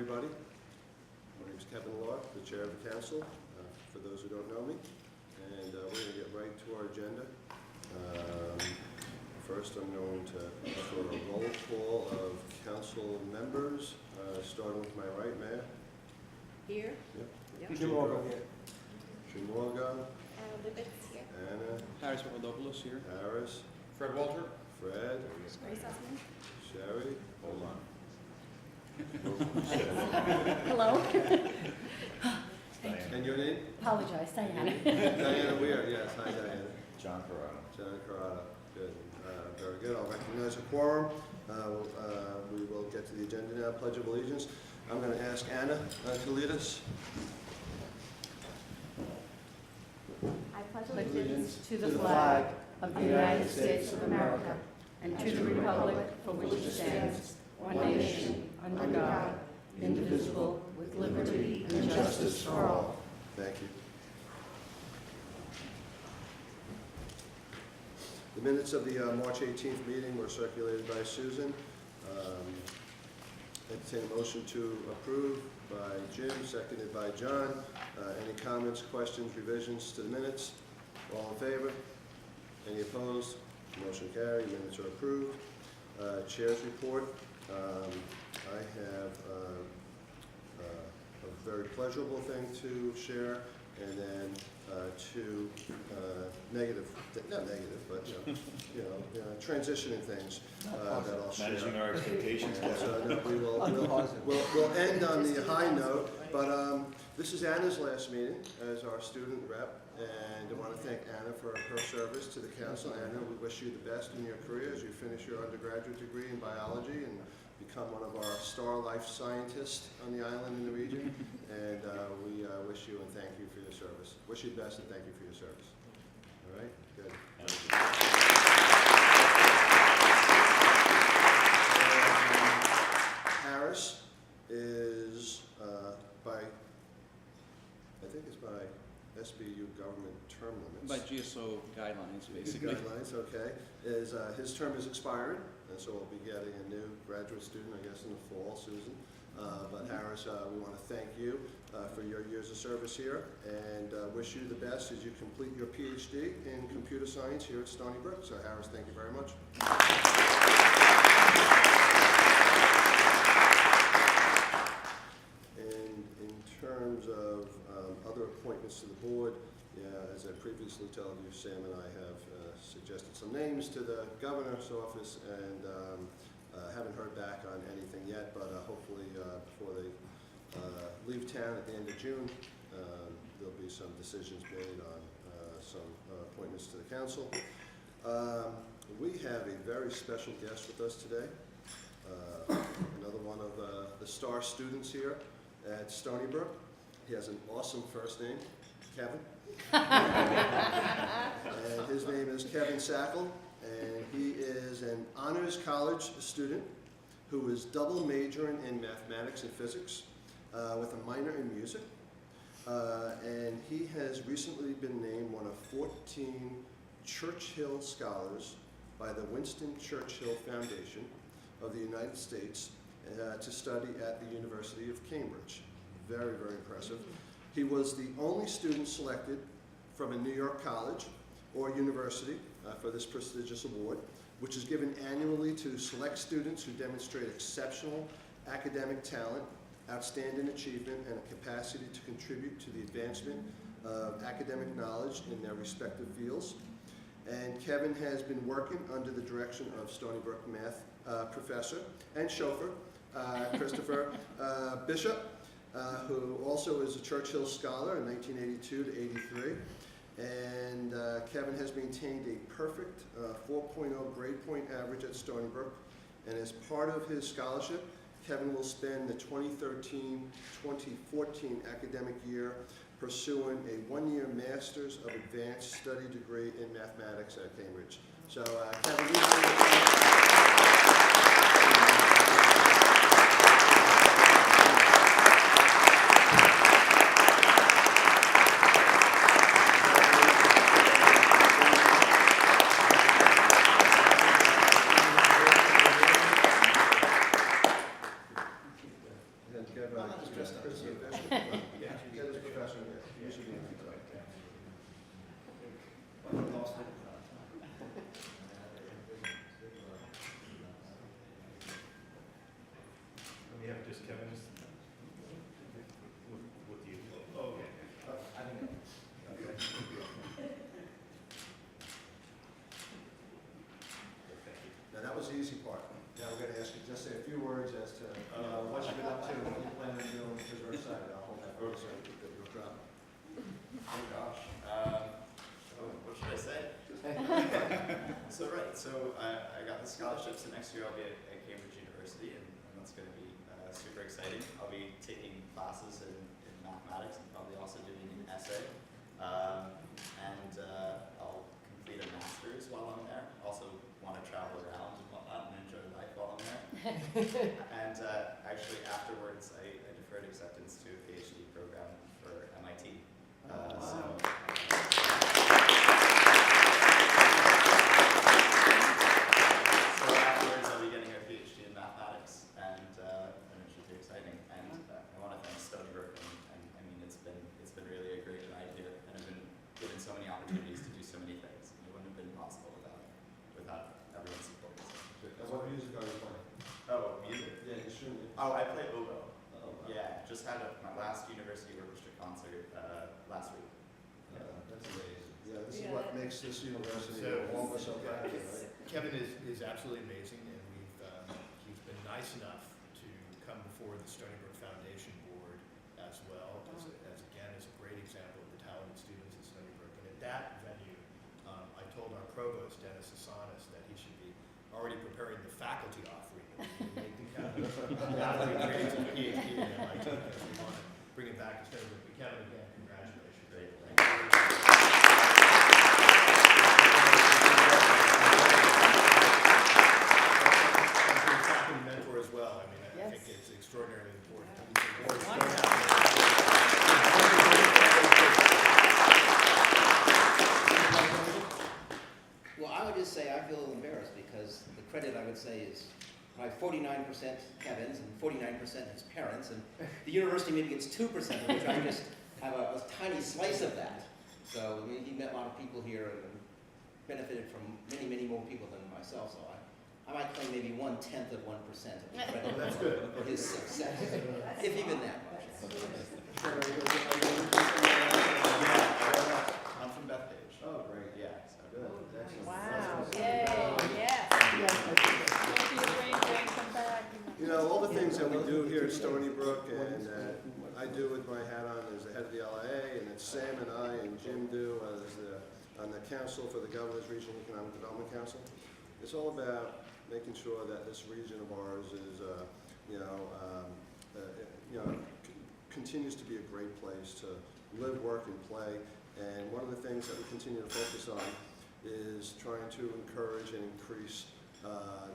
everybody. My name is Kevin Law, the chair of the council, for those who don't know me. And we're going to get right to our agenda. First, I'm going to for a roll call of council members, starting with my right, Mayor. Here? Yep. Jim Morgan here. Jim Morgan. Lubitz here. Anna. Harris Papadopoulos here. Harris. Fred Walter. Fred. Sherry Sussman. Sherry. Hold on. Hello. And your name? Apologize, Diana. Diana Weir, yes. Hi, Diana. John Corrado. John Carrada. Good. Very good. I'll recognize a quorum. We will get to the agenda now. Pledge of Allegiance. I'm going to ask Anna to lead us. I pledge allegiance to the flag of the United States of America and to the republic for which it stands, one nation, under God, indivisible, with liberty and justice for all. Thank you. The minutes of the March 18th meeting were circulated by Susan. Entertain a motion to approve by Jim, seconded by John. Any comments, questions, revisions to the minutes? All in favor? Any opposed? Motion carried. Minutes are approved. Chair's report. I have a very pleasurable thing to share, and then two negative, not negative, but transitioning things that I'll share. Managing our expectations. So no, we'll end on the high note, but this is Anna's last meeting as our student rep, and I want to thank Anna for her service to the council. Anna, we wish you the best in your career as you finish your undergraduate degree in biology and become one of our star life scientists on the island in the region. And we wish you and thank you for your service. Wish you the best and thank you for your service. All right? Good. Harris is I think it's by SBU government term limits. By GSO guidelines, basically. Guidelines, okay. His term is expiring, and so we'll be getting a new graduate student, I guess, in the fall, Susan. But Harris, we want to thank you for your years of service here, and wish you the best as you complete your PhD in computer science here at Stony Brook. So Harris, thank you very much. And in terms of other appointments to the board, as I previously told you, Sam and I have suggested some names to the governor's office, and haven't heard back on anything yet, but hopefully before they leave town at the end of June, there'll be some decisions made on some appointments to the council. We have a very special guest with us today, another one of the star students here at Stony Brook. He has an awesome first name, Kevin. And his name is Kevin Sackle, and he is an honors college student who is double majoring in mathematics and physics with a minor in music. And he has recently been named one of 14 Churchill Scholars by the Winston Churchill Foundation of the United States to study at the University of Cambridge. Very, very impressive. He was the only student selected from a New York college or university for this prestigious award, which is given annually to select students who demonstrate exceptional academic talent, outstanding achievement, and a capacity to contribute to the advancement of academic knowledge in their respective fields. And Kevin has been working under the direction of Stony Brook math professor and chauffeur, Christopher Bishop, who also is a Churchill Scholar in 1982 to 83. And Kevin has maintained a perfect 4.0 grade point average at Stony Brook. And as part of his scholarship, Kevin will spend the 2013-2014 academic year pursuing a one-year Master's of Advanced Study degree in mathematics at Cambridge. So Kevin, just say a few words as to what you've been up to, what you plan on doing, because we're excited. I'll hold that for you, so you'll drop. Oh gosh. What should I say? So I got the scholarship, so next year I'll be at Cambridge University, and that's going to be super exciting. I'll be taking classes in mathematics and probably also doing an essay. And I'll complete a master's while I'm there. Also want to travel around and whatnot and enjoy life while I'm there. And actually afterwards, I deferred acceptance to a PhD program for MIT. So afterwards, I'll be getting a PhD in mathematics, and it should be exciting. And I want to thank Stony Brook, and I mean, it's been really a great ride here, and I've been given so many opportunities to do so many things. It wouldn't have been possible without everyone's support. What music are you playing? Oh, music. Yeah, you should. Oh, I play oboe. Oh, wow. Yeah, just had my last university orchestra concert last week. That's amazing. Yeah, this is what makes this university So- all of us so proud, right? Kevin is absolutely amazing, and he's been nice enough to come before the Stony Brook Foundation Board as well, as again, as a great example of the talented students at Stony Brook. And at that venue, I told our provost, Dennis Asanis, that he should be already preparing the faculty offering that we can make to Kevin after he grades a PhD at MIT, because we want to bring it back to Stony Brook. But Kevin, again, congratulations. Great, thank you. Mentor as well. I mean, I think Yes. it's extraordinarily important. Well, I would just say I feel embarrassed because the credit I would say is my 49% Kevin's and 49% his parents, and the university maybe gets 2%, of which I just have a tiny slice of that. So I mean, he met a lot of people here and benefited from many, many more people than myself. So I might claim maybe 1/10 of 1% of the credit That's good. for his success, if even that much. I'm from Bethpage. Oh, great. Yeah, so Good. Excellent. Wow, That's yay, awesome. yes. Thank you, Ranger, come back. You know, all the things that we do here at Stony Brook and that I do with my hat on as the head of the LIA, and that Sam and I and Jim do on the Council for the Governor's Regional Economic Development Council. It's all about making sure that this region of ours is, continues to be a great place to live, work, and play. And one of the things that we continue to focus on is trying to encourage and increase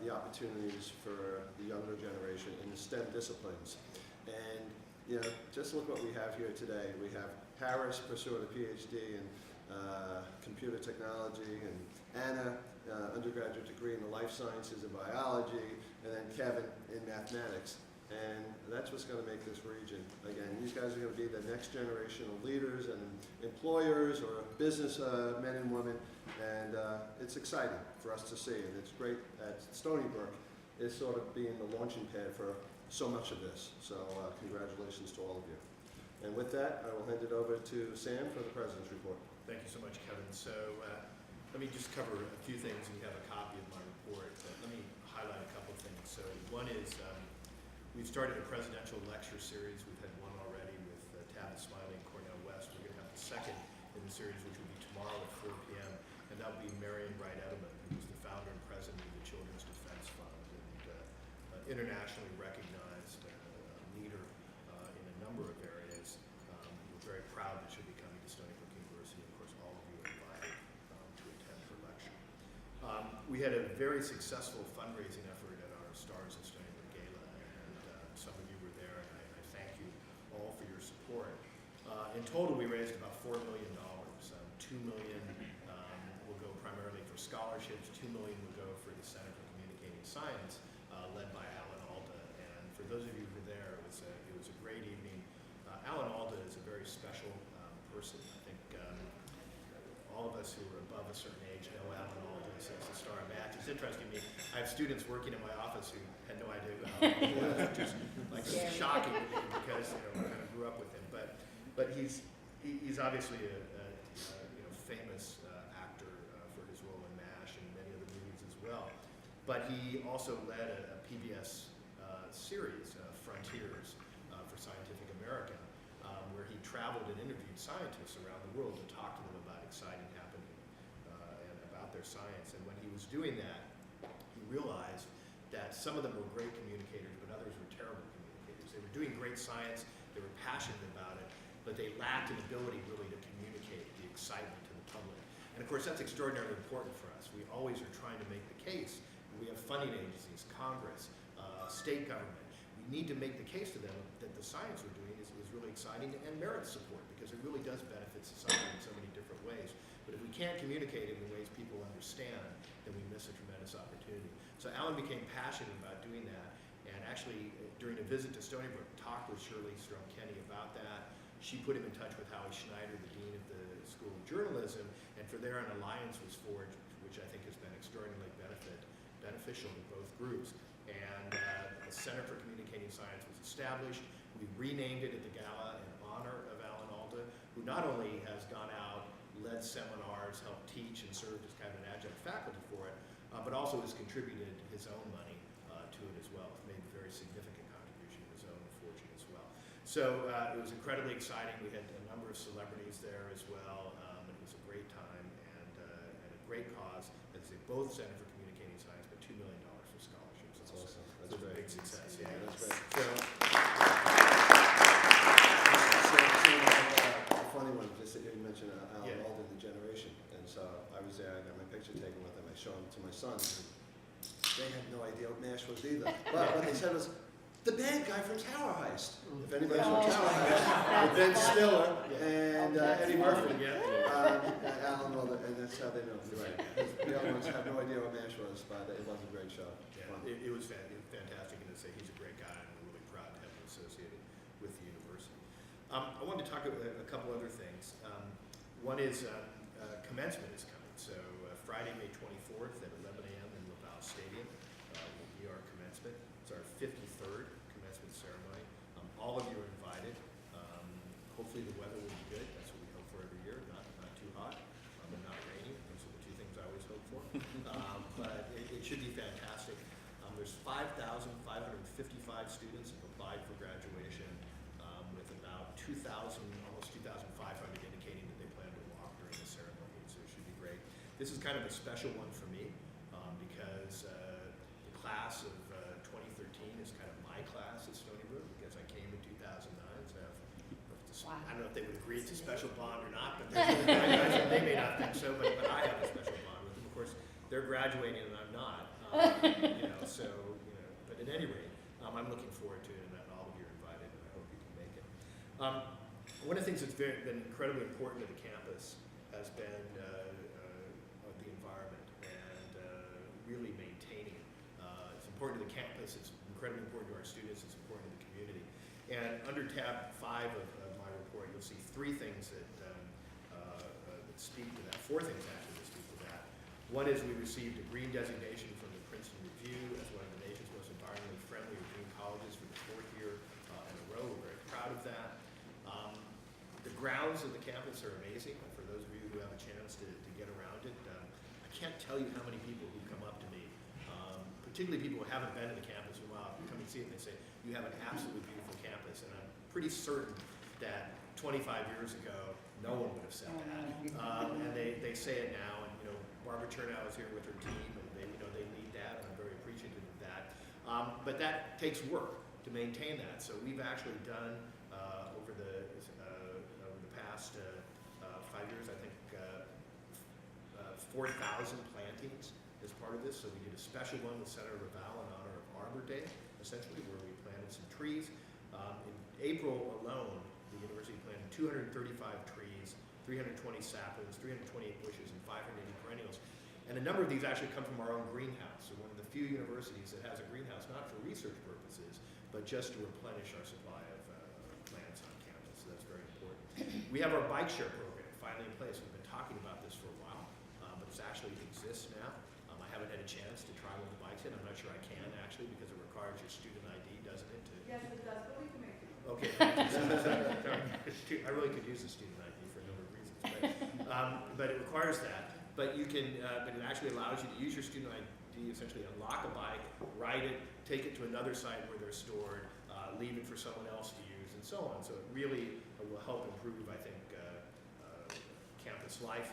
the opportunities for the younger generation in the STEM disciplines. And just look what we have here today. We have Harris pursuing a PhD in computer technology, and Anna, undergraduate degree in the life sciences and biology, and then Kevin in mathematics. And that's what's going to make this region. Again, these guys are going to be the next generation of leaders and employers or business men and women, and it's exciting for us to see. And it's great at Stony Brook is sort of being the launching pad for so much of this. So congratulations to all of you. And with that, I will hand it over to Sam for the President's report. Thank you so much, Kevin. So let me just cover a few things, and you have a copy of my report. But let me highlight a couple of things. So one is we've started a presidential lecture series. We've had one already with Tavis Smiley and Cornell West. We're going to have the second in the series, which will be tomorrow at 4 p.m. And that will be Marion Wright Edelman, who's the founder and president of the Children's Defense Fund, and internationally recognized leader in a number of areas. We're very proud that she'll be coming to Stony Brook University. Of course, all of you are invited to attend her lecture. We had a very successful fundraising effort at our Stars of Stony Brook Gala, and some of you were there, and I thank you all for your support. In total, we raised about $4 million. $2 million will go primarily for scholarships. $2 million will go for the Center for Communicating Science, led by Alan Alda. And for those of you who were there, it was a great evening. Alan Alda is a very special person. I think all of us who are above a certain age know Alan Alda as the star of Match. It's interesting to me. I have students working in my office who had no idea who Alan Alda was, which is like shocking to me because I kind of grew up with him. But he's obviously a famous actor for his role in MASH and many other movies as well. but he also led a PBS series, Frontiers for Scientific America, where he traveled and interviewed scientists around the world to talk to them about exciting happening and about their science. And when he was doing that, he realized that some of them were great communicators, but others were terrible communicators. They were doing great science, they were passionate about it, but they lacked an ability really to communicate the excitement to the public. And of course, that's extraordinarily important for us. We always are trying to make the case. We have funding agencies, Congress, state government. We need to make the case to them that the science we're doing is really exciting and merits support, because it really does benefit society in so many different ways. But if we can't communicate it in ways people understand, then we miss a tremendous opportunity. So Alan became passionate about doing that, and actually during a visit to Stony Brook, talked with Shirley Strom-Kenny about that. She put him in touch with Howie Schneider, the dean of the School of Journalism, and for there an alliance was forged, which I think has been extraordinarily beneficial to both groups. And a Center for Communicating Science was established. We renamed it at the gala in honor of Alan Alda, who not only has gone out, led seminars, helped teach, and served as kind of an adjunct faculty for it, but also has contributed his own money to it as well. He's made a very significant contribution of his own fortune as well. So it was incredibly exciting. We had a number of celebrities there as well. It was a great time and a great cause. As I say, both Center for Communicating Science, but $2 million for scholarships. That's awesome. So That's it's a great. big success. Yeah, Yeah, that's great. So, A funny one, just that you mentioned Alan Yeah. Alda, the generation. And so I was there, I got my picture taken with him, I showed him to my sons. And they had no idea what MASH was either. But what they said was, the bad guy from Tower Heist. If anybody's from Tower Heist, with Ben Stiller and Eddie Murphy. yeah. Alan Alda, and that's how they know. You're right. The other ones have no idea what MASH was, but it was a great show. Yeah, Fun. it was fantastic, and to say he's a great guy, and we're really proud to have him associated with the university. I wanted to talk about a couple other things. One is commencement is coming. So Friday, May 24th at 11 a.m. in LaValle Stadium will be our commencement. It's our 53rd commencement ceremony. All of you are invited. Hopefully the weather will be good. That's what we hope for every year. Not too hot and not rainy. Those are the two things I always hope for. But it should be fantastic. There's 5,555 students who applied for graduation, with about 2,000, almost 2,500 indicating that they plan to walk during the ceremony. So it should be great. This is kind of a special one for me because the class of 2013 is kind of my class at Stony Brook, because I came in 2009. So Wow. I don't know if they would agree it's a special bond or not, but they may not think so, but I have a special bond with them. Of course, they're graduating and I'm not. But at any rate, I'm looking forward to it, and all of you are invited, and I hope you can make it. One of the things that's been incredibly important to the campus has been the environment and really maintaining it. It's important to the campus, it's incredibly important to our students, it's important to the community. And under tab 5 of my report, you'll see 3 things that speak to that, 4 things actually that speak to that. One is we received a green designation from the Princeton Review as one of the nation's most environmentally friendly or green colleges for the 4th year in a row. We're very proud of that. The grounds of the campus are amazing. For those of you who have a chance to get around it, I can't tell you how many people who come up to me, particularly people who haven't been to the campus in a while, come and see it and they say, you have an absolutely beautiful campus. And I'm pretty certain that 25 years ago, no one would have said that. And they say it now. And Barbara Chernow is here with her team, and they lead that, and I'm very appreciative of that. But that takes work to maintain that. So we've actually done over the past 5 years, I think 4,000 plantings as part of this. So we did a special one with Senator Raval in honor of Arbor Day, essentially, where we planted some trees. In April alone, the university planted 235 trees, 320 saplings, 328 bushes, and 580 perennials. And a number of these actually come from our own greenhouse. So one of the few universities that has a greenhouse, not for research purposes, but just to replenish our supply of plants on campus. So that's very important. We have our bike share program finally in place. We've been talking about this for a while, but it actually exists now. I haven't had a chance to try one of the bikes yet. I'm not sure I can actually, because it requires your student ID, doesn't it? Yes, it does, but we can make it. Okay. I really could use a student ID for a number of reasons, but it requires that. But you can, but it actually allows you to use your student ID essentially unlock a bike, ride it, take it to another site where they're stored, leave it for someone else to use, and so on. So it really will help improve, I think, campus life.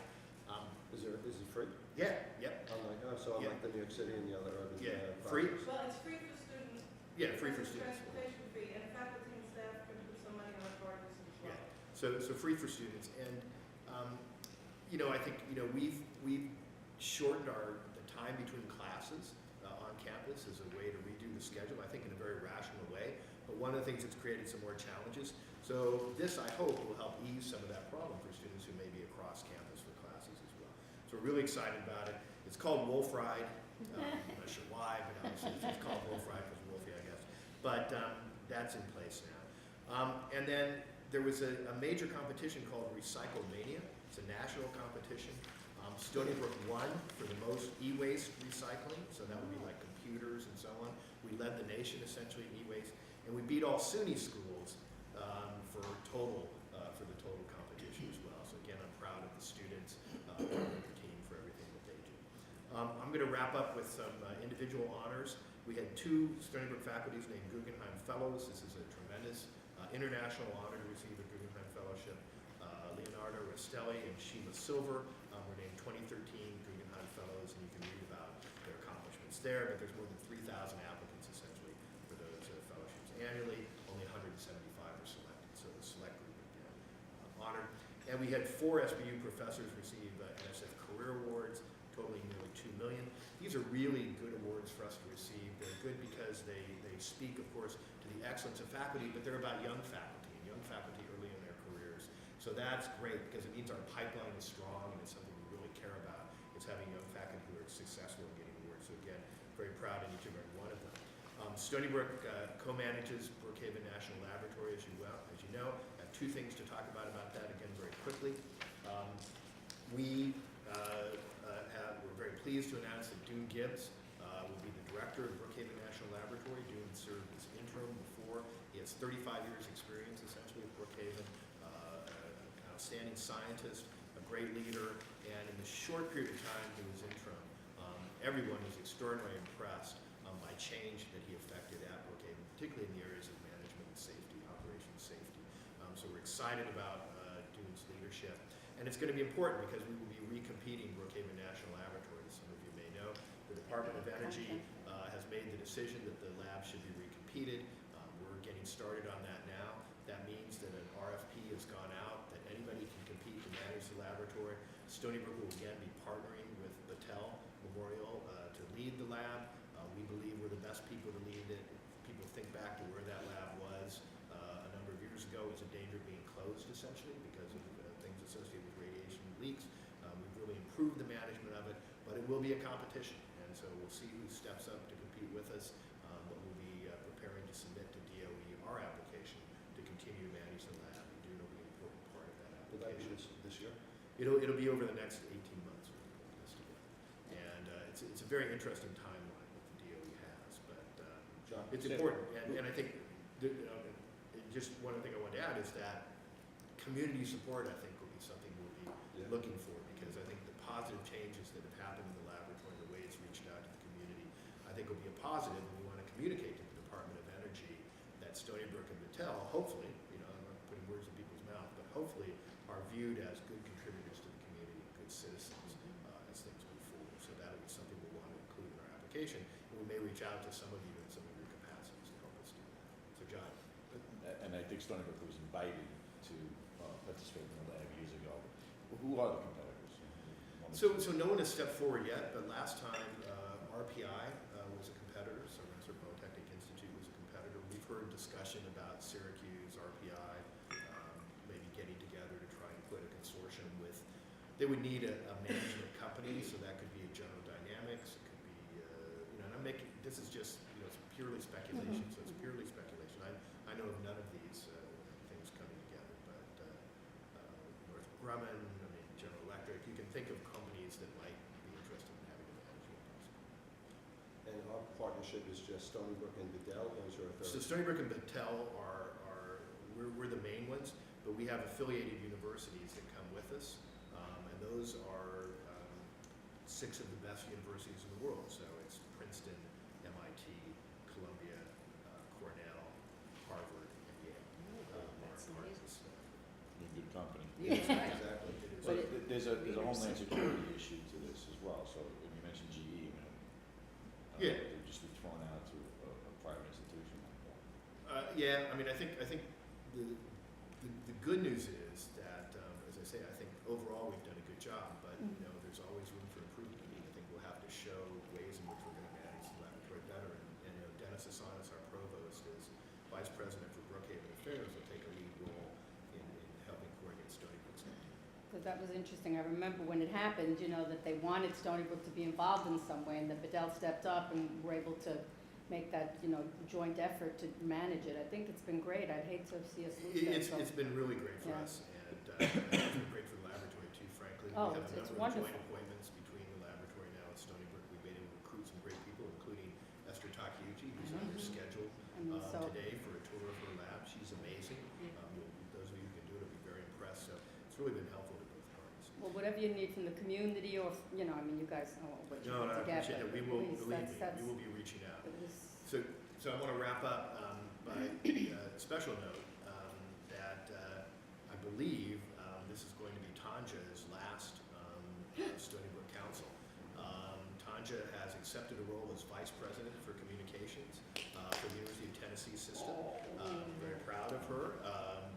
Is it free? Yeah, yep, Unlike the New York City and the other urban. yeah, free. projects. Well, it's free for students. Yeah, free for It's a students. Transportation fee, and faculty and staff can put some money on it for this as well. Yeah, so free for students, and you know, I think we've shortened the time between classes on campus as a way to redo the schedule. I think in a very rational way. But one of the things that's created some more challenges. So this, I hope, will help ease some of that problem for students who may be across campus for classes as well. So we're really excited about it. It's called Wolf Ride. I'm not sure why, but obviously it's called Wolf Ride because Wolfie, I guess. But that's in place now. And then there was a major competition called Recycle Mania. It's a national competition. Stony Brook won for the most e-waste recycling, so that would be like computers and so on. We led the nation essentially in e-waste, and we beat all SUNY schools for the total competition as well. So again, I'm proud of the students and the team for everything that they do. I'm going to wrap up with some individual honors. We had 2 Stony Brook faculties named Guggenheim Fellows. This is a tremendous international honor to receive a Guggenheim Fellowship. Leonardo Rastelli and Sheila Silver were named 2013 Guggenheim Fellows, and you can read about their accomplishments there, but there's more than 3,000 applicants essentially for those fellowships annually. Only 175 are selected, so the select group would be honored. And we had 4 SBU professors receive NSF Career Awards, totaling nearly $2 million. These are really good awards for us to receive. They're good because they speak, of course, to the excellence of faculty, but they're about young faculty, and young faculty early in their careers. So that's great because it means our pipeline is strong and it's something we really care about. It's having young faculty who are successful in getting awards. So again, very proud of each and every one of them. Stony Brook co-manages Brookhaven National Laboratory, as you know. I have 2 things to talk about that again very quickly. We're very pleased to announce that Dune Gibbs will be the director of Brookhaven National Laboratory. Dune served as interim before. He has 35 years experience essentially at Brookhaven. Outstanding scientist, a great leader, and in the short period of time he was interim, everyone was extraordinarily impressed by change that he effected at Brookhaven, particularly in the areas of management and safety, operations safety. So we're excited about Dune's leadership. And it's going to be important because we will be recompeting Brookhaven National Laboratory. As some of you may know, the Department of Energy has made the decision that the lab should be recompeted. We're getting started on that now. That means that an RFP has gone out, that anybody can compete to manage the laboratory. Stony Brook will again be partnering with Battelle Memorial to lead the lab. We believe we're the best people to lead it. If people think back to where that lab was a number of years ago, it was in danger of being closed essentially because of things associated with radiation leaks. We've really improved the management of it, but it will be a competition. And so we'll see who steps up to compete with us, but we'll be preparing to submit to DOE our application to continue to manage the lab. We do know will be an important part of that Will that be application. this year? It'll be over the next 18 months we're putting this together. And it's a very interesting timeline that the DOE has, but John? it's important. And I think, just one other thing I want to add is that community support, I think, will be something we'll be looking for, because I think the positive changes that have happened in the laboratory, the way it's reached out to the community, I think will be a positive, and we want to communicate to the Department of Energy that Stony Brook and Battelle, hopefully, I'm not putting words in people's mouth, but hopefully are viewed as good contributors to the community, good citizens as things move forward. So that'll be something we'll want to include in our application, and we may reach out to some of you in some of your capacities to help us do that. So John. And I think Stony Brook was invited to participate in the lab years ago. Who are the competitors? So no one has stepped forward yet, but last time RPI was a competitor, so Rensselaer Polytechnic Institute was a competitor. We've heard discussion about Syracuse, RPI, maybe getting together to try and put a consortium with, they would need a management company, so that could be a General Dynamics, it could be, and I'm making, this is just, it's purely speculation, so it's purely speculation. I know of none of these things coming together, but Northrop Grumman, General Electric, you can think of companies that might be interested in having a management person. And our partnership is just Stony Brook and Battelle, or is there a third? So Stony Brook and Battelle we're the main ones, but we have affiliated universities that come with us, and those are 6 of the best universities in the world. So it's Princeton, MIT, Columbia, Cornell, Harvard, and Yale. That's are amazing. partners. In good company. Yes, Yeah. exactly. It is. But there's a homeland security issue to this as well, so when you mentioned GE, Yeah. they'd just be thrown out to a private institution like that. Yeah, I mean, I think the good news is that, as I say, I think overall we've done a good job, but there's always room for improvement. I think we'll have to show ways in which we're going to manage the laboratory better. And Dennis Asanas, our provost, is vice president for Brookhaven Affairs, will take a lead role in helping coordinate Stony Brook's activity. Because that was interesting. I remember when it happened, that they wanted Stony Brook to be involved in some way, and that Bedell stepped up and were able to make that, joint effort to manage it. I think it's been great. I'd hate to see us lose that. So. It's been really great for Yeah. us, and it's been great for the laboratory too, frankly. Oh, We have a it's number of joint wonderful. appointments between the laboratory now and Stony Brook. We've been able to recruit some great people, including Esther Takeuchi, who's on your schedule I mean, so today for a tour of her lab. She's amazing. Those of you who can do it will be very impressed. So it's really been helpful to both parties. well, whatever you need from the community, or you guys know what you No, put I together. appreciate it. We will, Please, believe me, that's, we will be reaching out. it was, So I want to wrap up by a special note that I believe this is going to be Tanja's last Stony Brook Council. Tanja has accepted a role as Vice President for Communications for the University of Tennessee system. Very proud of her,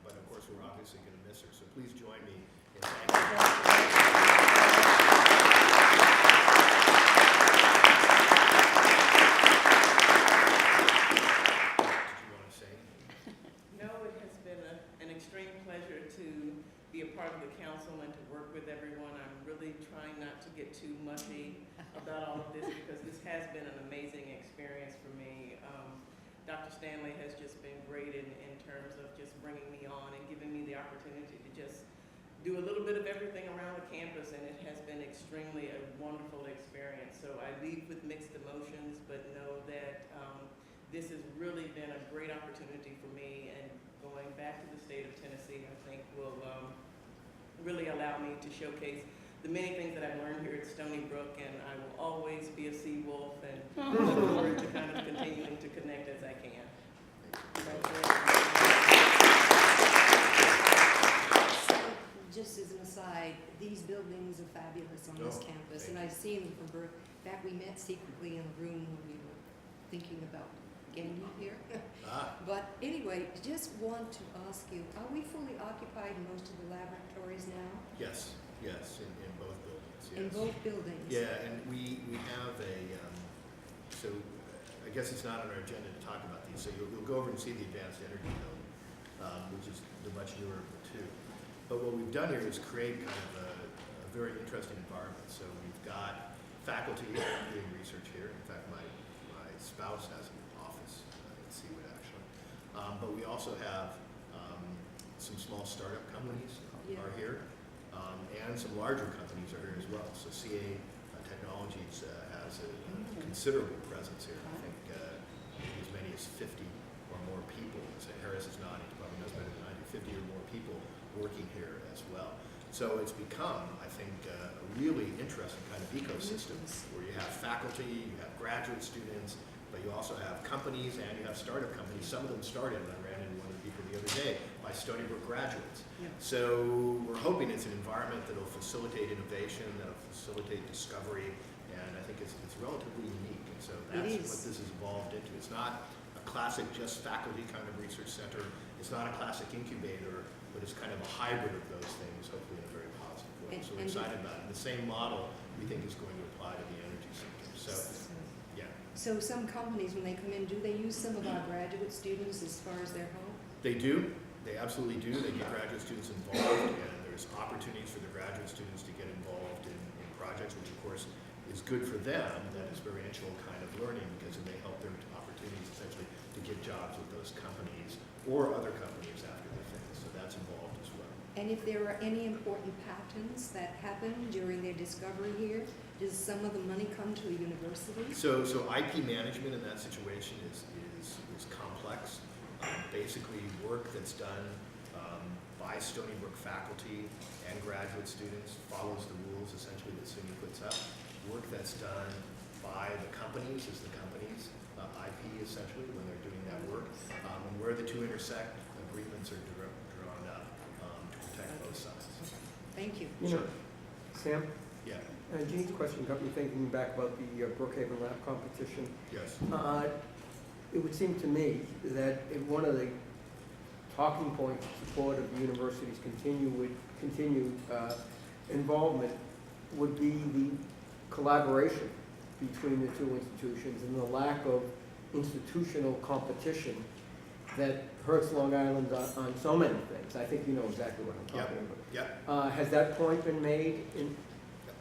but of course we're obviously going to miss her. So please join me in thanking her. Did you want to say anything? No, it has been an extreme pleasure to be a part of the council and to work with everyone. I'm really trying not to get too mushy about all of this because this has been an amazing experience for me. Dr. Stanley has just been great in terms of just bringing me on and giving me the opportunity to just do a little bit of everything around the campus, and it has been extremely a wonderful experience. So I leave with mixed emotions, but know that this has really been a great opportunity for me, and going back to the state of Tennessee, I think will really allow me to showcase the many things that I've learned here at Stony Brook, and I will always be a sea wolf and look forward to kind of continuing to connect as I can. Just as an aside, these buildings are fabulous on this Oh, campus, thank and I've seen them from birth. In fact, we met secretly in a room when we were thinking about getting you here. But anyway, just want to ask you, are we fully occupied in most of the laboratories now? Yes, in both buildings, yes. In both buildings? Yeah, and we have so I guess it's not on our agenda to talk about these, so you'll go over and see the advanced energy building, which is the much newer of the two. But what we've done here is create kind of a very interesting environment. So we've got faculty doing research here. In fact, my spouse has an office at Seawood, actually. But we also have some small startup companies are here, and some larger companies are here as well. So CA Technologies has a considerable presence here. I think as many as 50 or more people. So Harris is nodding, he probably knows better than I do, 50 or more people working here as well. So it's become, I think, a really interesting kind of ecosystem where you have faculty, you have graduate students, but you also have companies and you have startup companies. Some of them started, and I ran into one of the people the other day, by Stony Brook graduates. Yeah. So we're hoping it's an environment that will facilitate innovation, that will facilitate discovery, and I think it's relatively unique. And so that's what this has evolved into. It's not a classic just faculty kind of research center. It's not a classic incubator, but it's kind of a hybrid of those things, hopefully in a very positive way. So we're excited about it. The same model we think is going to apply to the energy sector. So, yeah. So some companies, when they come in, do they use some of our graduate students as far as their help? They do. They absolutely do. They get graduate students involved, and there's opportunities for the graduate students to get involved in projects, which of course is good for them. That experiential kind of learning, because it may help their opportunities essentially to get jobs with those companies or other companies after they finish. So that's involved as well. And if there are any important patents that happen during their discovery here, does some of the money come to the university? So IP management in that situation is complex. Basically, work that's done by Stony Brook faculty and graduate students follows the rules essentially that SUNY puts up. work that's done by the companies, is the company's IP essentially, when they're doing that work. And where the two intersect, agreements are drawn up to protect both sides. Thank you. You know, Sam, Yeah, Jean's question got me thinking back about the Brookhaven Lab competition. yes. It would seem to me that one of the talking points in support of the university's continued involvement would be the collaboration between the two institutions and the lack of institutional competition that hurts Long Island on so many things. I think you know exactly what I'm talking about. Yeah, Has that point been made in?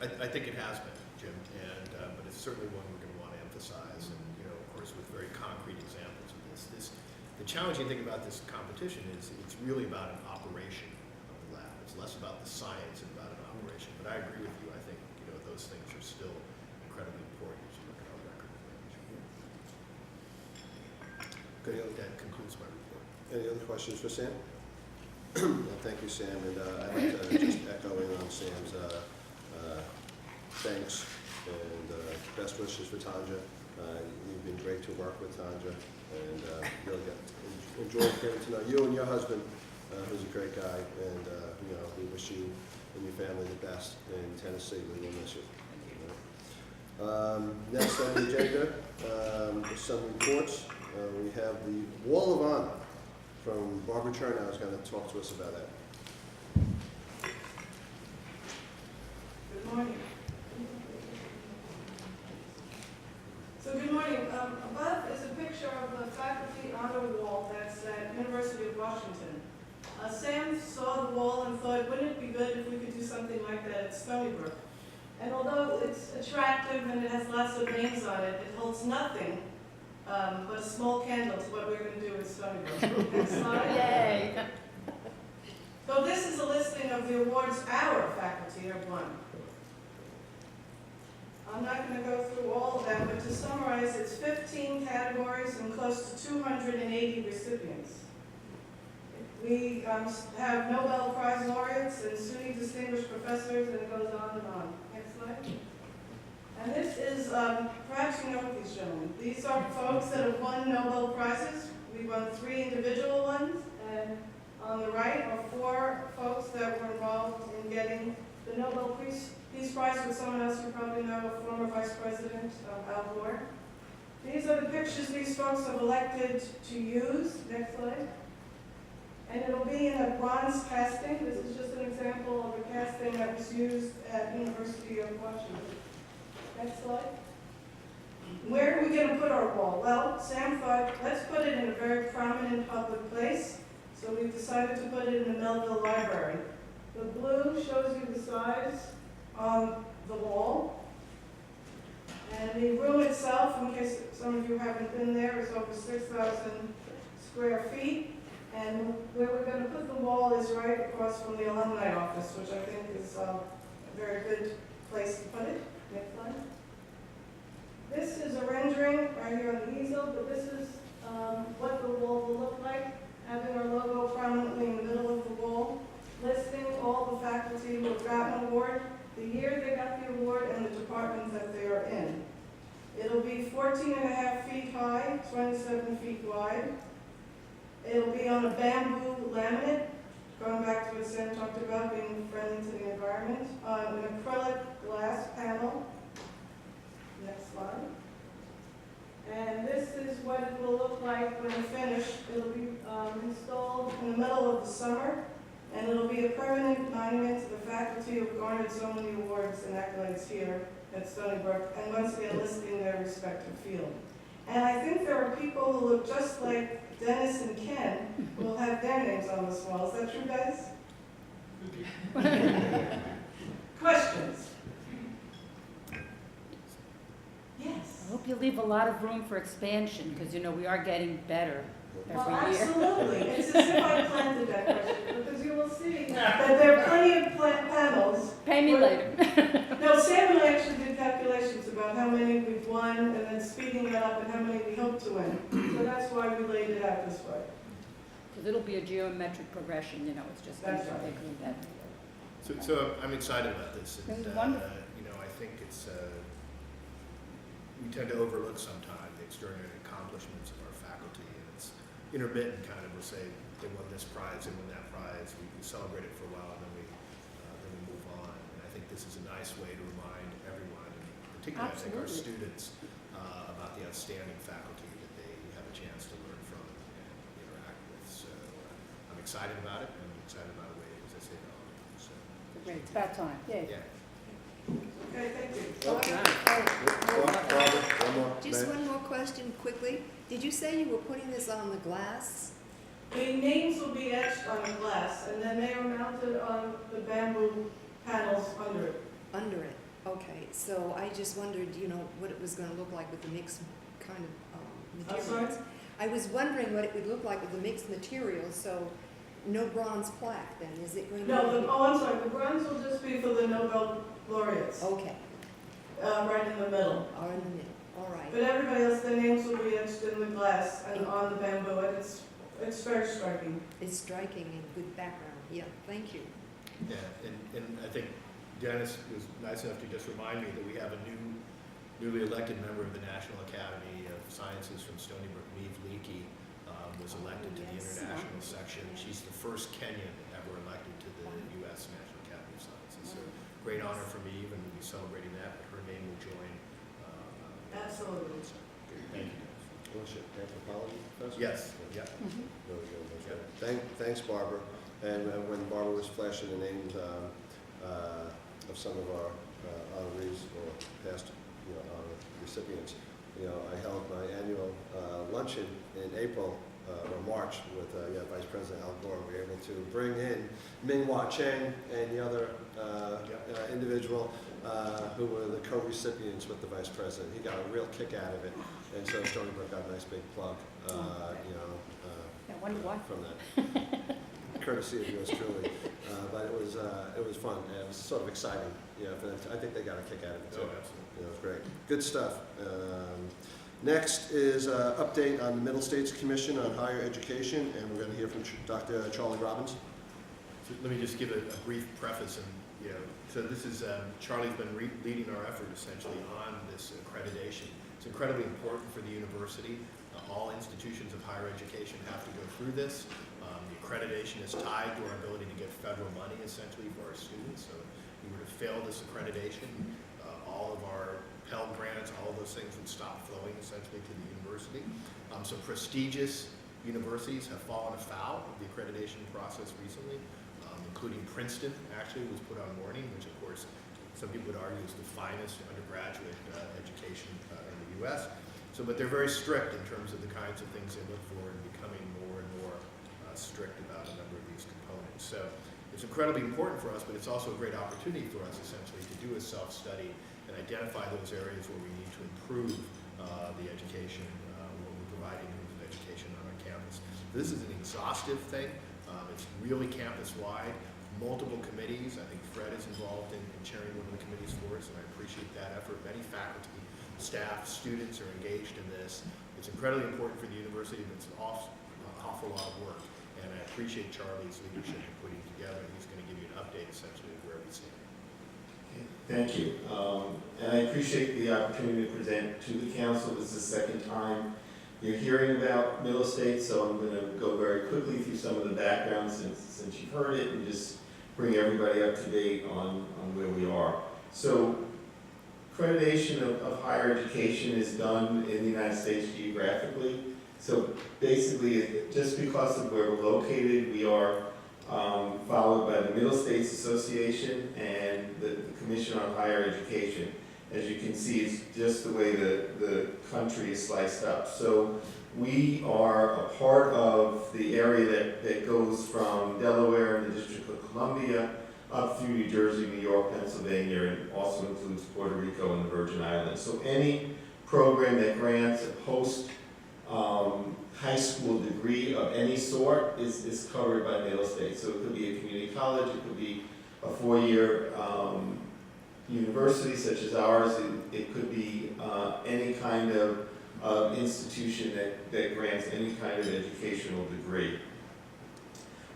I think it has been, Jim, and but it's certainly one we're going to want to emphasize, and of course, with very concrete examples of this. The challenging thing about this competition is it's really about an operation of the lab. It's less about the science and about an operation. But I agree with you. I think those things are still incredibly important as you look at our record. Good. That concludes my report. Any other questions for Sam? Well, thank you, Sam, and I'd like to just echo in on Sam's thanks and best wishes for Tanja. You've been great to work with, Tanja, and you'll enjoy getting to know you and your husband, who's a great guy, and we wish you and your family the best in Tennessee. We will miss you. Next on the agenda, some reports. We have the Wall of Honor from Barbara Chernow is going to talk to us about that. Good morning. So good morning. Above is a picture of the faculty honor wall that's at University of Washington. Sam saw the wall and thought, wouldn't it be good if we could do something like that at Stony Brook? And although it's attractive and it has lots of names on it, it holds nothing but a small candle to what we're going to do at Stony Brook. Next slide. Yay! So this is a listing of the awards our faculty have won. I'm not going to go through all of them, but to summarize, it's 15 categories and close to 280 recipients. We have Nobel Prize laureates and SUNY distinguished professors, and it goes on and on. Next slide. And this is, perhaps you know these gentlemen. These are folks that have won Nobel Prizes. We won 3 individual ones, and on the right are 4 folks that were involved in getting the Nobel Peace Prize with someone else you probably know, former Vice President Al Gore. These are the pictures these folks have elected to use. Next slide. And it'll be in a bronze casting. This is just an example of a casting that was used at University of Washington. Next slide. Where are we going to put our wall? Well, Sam thought, let's put it in a very prominent public place. So we decided to put it in the Melville Library. The blue shows you the size on the wall. And the room itself, in case some of you haven't been there, is over 6,000 square feet. And where we're going to put the wall is right across from the alumni office, which I think is a very good place to put it. Next slide. This is a rendering right here on the easel, but this is what the wall will look like, having our logo prominently in the middle of the wall, listing all the faculty who have gotten an award, the year they got the award, and the department that they are in. It'll be 14.5 feet high, 27 feet wide. It'll be on a bamboo laminate, going back to what Sam talked about, being friendly to the environment, on an acrylic glass panel. Next slide. And this is what it will look like when finished. It'll be installed in the middle of the summer, and it'll be a permanent monument to the faculty who have garnered so many awards and accolades here at Stony Brook, and once again listing their respective field. And I think there are people who look just like Dennis and Ken who will have their names on this wall. Is that true, guys? Questions? Yes. I hope you leave a lot of room for expansion, because we are getting better Well, every year. absolutely. It's as if I planted that question, because you will see that there are plenty of panels. Pay me later. No, Sam and I actually did calculations about how many we've won, and then speeding that up and how many we hope to win. So that's why we laid it out this way. Because it'll be a geometric progression, it's just going to That's right. be bigger and better. So I'm excited about this. This And, is wonderful. I think it's we tend to overlook sometimes the extraordinary accomplishments of our faculty, and it's intermittent kind of. We'll say they won this prize, they won that prize. We celebrate it for a while, and then we move on. And I think this is a nice way to remind everyone, and particularly I think our students, about the outstanding faculty that they have a chance to learn from and interact with. So I'm excited about it, and I'm excited about the way, as I say, so. Great, it's about time. Yay. Yeah. Okay, thank you. Barbara, one more. Just Ma'am? one more question quickly. Did you say you were putting this on the glass? The names will be etched on the glass, and then they are mounted on the bamboo panels under it. Under it? Okay, so I just wondered, you know, what it was gonna look like with the mixed kind of I'm materials. sorry? I was wondering what it would look like with the mixed materials, so no bronze plaque then, is it going to be? No, I'm sorry, the bronze will just be for the Nobel laureates, Okay, right in the middle. or in the middle, all right. But everybody else, their names will be etched in the glass and on the bamboo, and it's very striking. It's striking and good background, yeah, thank you. Yeah, and I think Dennis was nice enough to just remind me that we have a newly elected member of the National Academy of Sciences from Stony Brook, Neve Leakey, was elected to the Yes. international section. She's the first Kenyan ever elected to the U.S. National Academy of Sciences. So great honor for me, and we'll be celebrating that, but her name will join. Absolutely. So, thank you. What's your anthropology professor? Yes, yeah. Mhm. Very good, very good. Thanks, Barbara. And when Barbara was flashing the names of some of our honorees or past honor recipients, I held my annual luncheon in April or March with Vice President Al Gore. We were able to bring in Ming-Hua Cheng and the other individual who were the co-recipients with the Vice President. He got a real kick out of it, and so Stony Brook got a nice big plug, Yeah, wonder why. from that. Courtesy of yours truly, but it was fun. And it was sort of exciting, for them. I think they got a kick out of it too. Oh, absolutely. It was great. Good stuff. Next is update on the Middle States Commission on Higher Education, and we're going to hear from Dr. Charlie Robbins. So let me just give a brief preface, and so this is Charlie's been leading our effort essentially on this accreditation. It's incredibly important for the university. All institutions of higher education have to go through this. The accreditation is tied to our ability to get federal money essentially for our students. So if we were to fail this accreditation, all of our Pell grants, all of those things would stop flowing essentially to the university. Some prestigious universities have fallen afoul of the accreditation process recently, including Princeton actually was put on warning, which of course some people would argue is the finest undergraduate education in the U.S. So, but they're very strict in terms of the kinds of things they look for and becoming more and more strict about a number of these components. So it's incredibly important for us, but it's also a great opportunity for us essentially to do a self-study and identify those areas where we need to improve the education, what we're providing in terms of education on our campus. This is an exhaustive thing. It's really campus-wide, multiple committees. I think Fred is involved in chairing one of the committees for us, and I appreciate that effort. Many faculty, staff, students are engaged in this. It's incredibly important for the university, but it's an awful lot of work. And I appreciate Charlie's leadership in putting it together. He's going to give you an update essentially of where we stand. Thank you. And I appreciate the opportunity to present to the council. This is the second time you're hearing about Middle States, so I'm going to go very quickly through some of the background since you've heard it and just bring everybody up to date on where we are. So accreditation of higher education is done in the United States geographically. So basically, just because of where we're located, we are followed by the Middle States Association and the Commission on Higher Education. As you can see, it's just the way the country is sliced up. So we are a part of the area that goes from Delaware and the District of Columbia up through New Jersey, New York, Pennsylvania, and also includes Puerto Rico and the Virgin Islands. So any program that grants a post high school degree of any sort is covered by Middle States. So it could be a community college, it could be a four-year university such as ours, it could be any kind of institution that grants any kind of educational degree.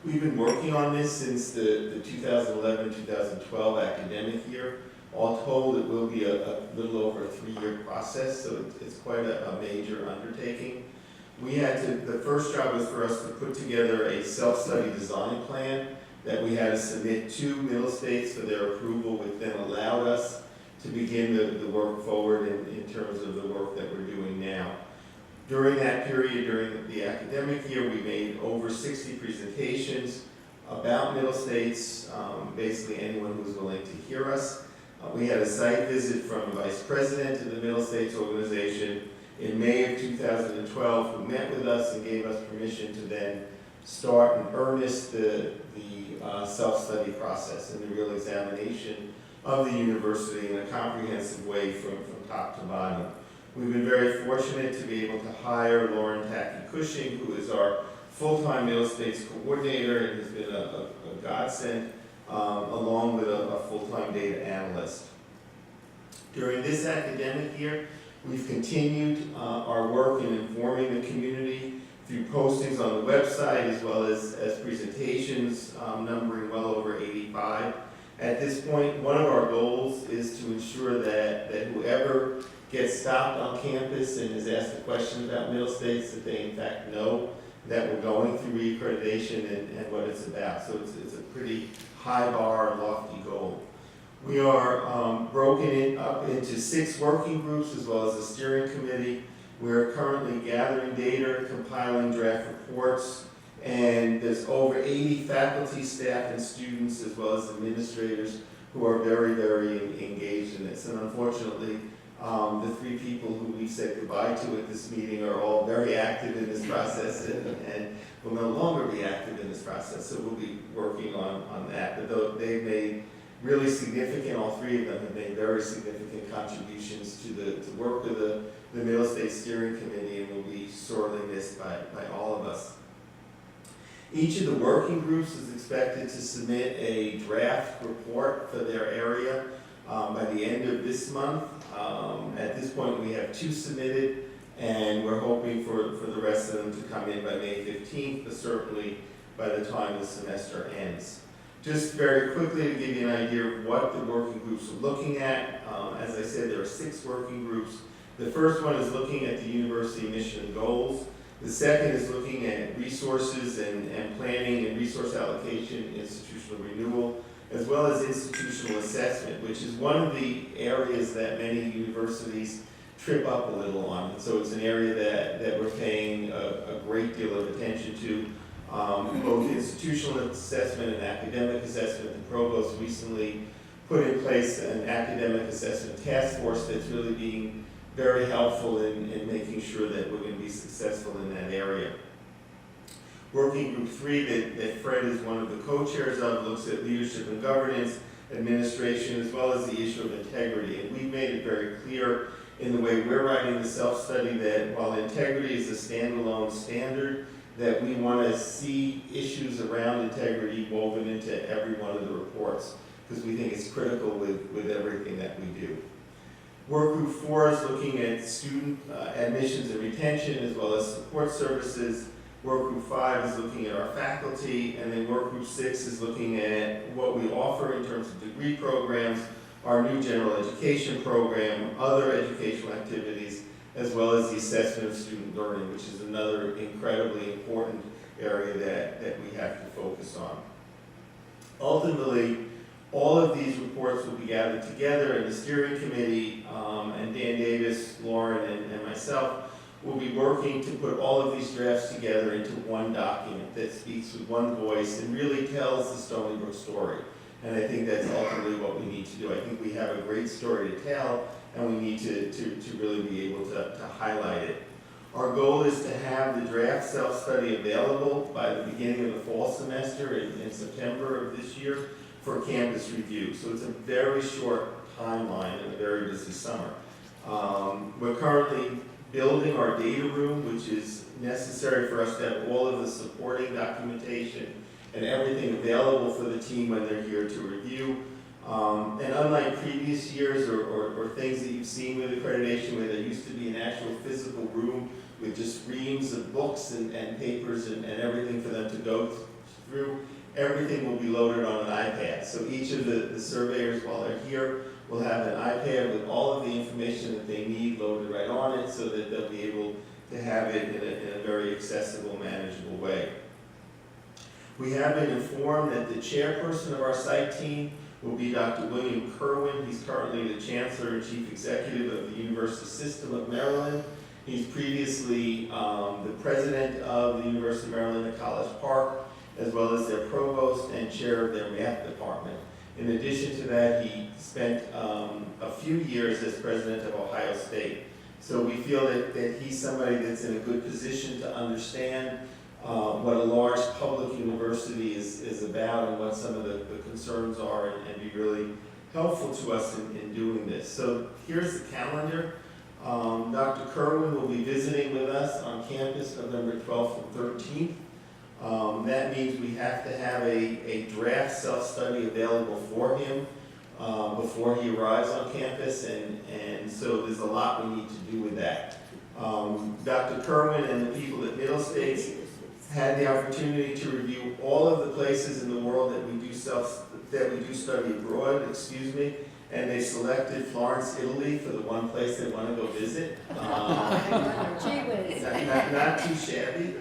We've been working on this since the 2011-2012 academic year. All told, it will be a little over a 3-year process, so it's quite a major undertaking. The first job was for us to put together a self-study design plan that we had to submit to Middle States for their approval, which then allowed us to begin the work forward in terms of the work that we're doing now. During that period, during the academic year, we made over 60 presentations about Middle States, basically anyone who was willing to hear us. We had a site visit from the Vice President of the Middle States Organization in May of 2012, who met with us and gave us permission to then start in earnest the self-study process and the real examination of the university in a comprehensive way from top to bottom. We've been very fortunate to be able to hire Lauren Tackey-Cushing, who is our full-time Middle States coordinator and has been a godsend, along with a full-time data analyst. During this academic year, we've continued our work in informing the community through postings on the website as well as presentations numbering well over 85. At this point, one of our goals is to ensure that whoever gets stopped on campus and is asked a question about Middle States, that they in fact know that we're going through reaccreditation and what it's about. So it's a pretty high bar, lofty goal. We are broken up into 6 working groups as well as a steering committee. We're currently gathering data, compiling draft reports, and there's over 80 faculty, staff, and students as well as administrators who are very, very engaged in this. And unfortunately, the 3 people who we said goodbye to at this meeting are all very active in this process and will no longer be active in this process. So we'll be working on that. But they've made really significant, all 3 of them have made very significant contributions to the work of the Middle States Steering Committee and will be sorely missed by all of us. Each of the working groups is expected to submit a draft report for their area by the end of this month. At this point, we have 2 submitted, and we're hoping for the rest of them to come in by May 15th, but certainly by the time the semester ends. Just very quickly to give you an idea of what the working groups are looking at. As I said, there are 6 working groups. The first one is looking at the university mission and goals. The second is looking at resources and planning and resource allocation, institutional renewal, as well as institutional assessment, which is one of the areas that many universities trip up a little on. And so it's an area that we're paying a great deal of attention to, both institutional assessment and academic assessment. The provost recently put in place an academic assessment task force that's really being very helpful in making sure that we're going to be successful in that area. Working Group 3 that Fred is one of the co-chairs of looks at leadership and governance, administration, as well as the issue of integrity. And we've made it very clear in the way we're writing the self-study that while integrity is a standalone standard, that we want to see issues around integrity woven into every one of the reports, because we think it's critical with everything that we do. Work Group 4 is looking at student admissions and retention, as well as support services. Work Group 5 is looking at our faculty, and then Work Group 6 is looking at what we offer in terms of degree programs, our new general education program, other educational activities, as well as the assessment of student learning, which is another incredibly important area that we have to focus on. Ultimately, all of these reports will be gathered together in the steering committee, and Dan Davis, Lauren, and myself will be working to put all of these drafts together into one document that speaks with one voice and really tells the Stony Brook story. And I think that's ultimately what we need to do. I think we have a great story to tell, and we need to really be able to highlight it. Our goal is to have the draft self-study available by the beginning of the fall semester in September of this year for campus review. So it's a very short timeline and a very busy summer. We're currently building our data room, which is necessary for us to have all of the supporting documentation and everything available for the team when they're here to review. And unlike previous years or things that you've seen with accreditation where there used to be an actual physical room with just reams of books and papers and everything for them to go through, everything will be loaded on an iPad. So each of the surveyors, while they're here, will have an iPad with all of the information that they need loaded right on it so that they'll be able to have it in a very accessible, manageable way. We have been informed that the chairperson of our site team will be Dr. William Kerwin. He's currently the Chancellor and Chief Executive of the University System of Maryland. He's previously the President of the University of Maryland at College Park, as well as their Provost and Chair of their Math Department. In addition to that, he spent a few years as President of Ohio State. So we feel that he's somebody that's in a good position to understand what a large public university is about and what some of the concerns are, and be really helpful to us in doing this. So here's the calendar. Dr. Kerwin will be visiting with us on campus November 12th and 13th. That means we have to have a draft self-study available for him before he arrives on campus, and so there's a lot we need to do with that. Dr. Kerwin and the people at Middle States had the opportunity to review all of the places in the world that we do study abroad, and they selected Florence, Italy for the one place they want to go visit. Gee whiz. Not too shabby.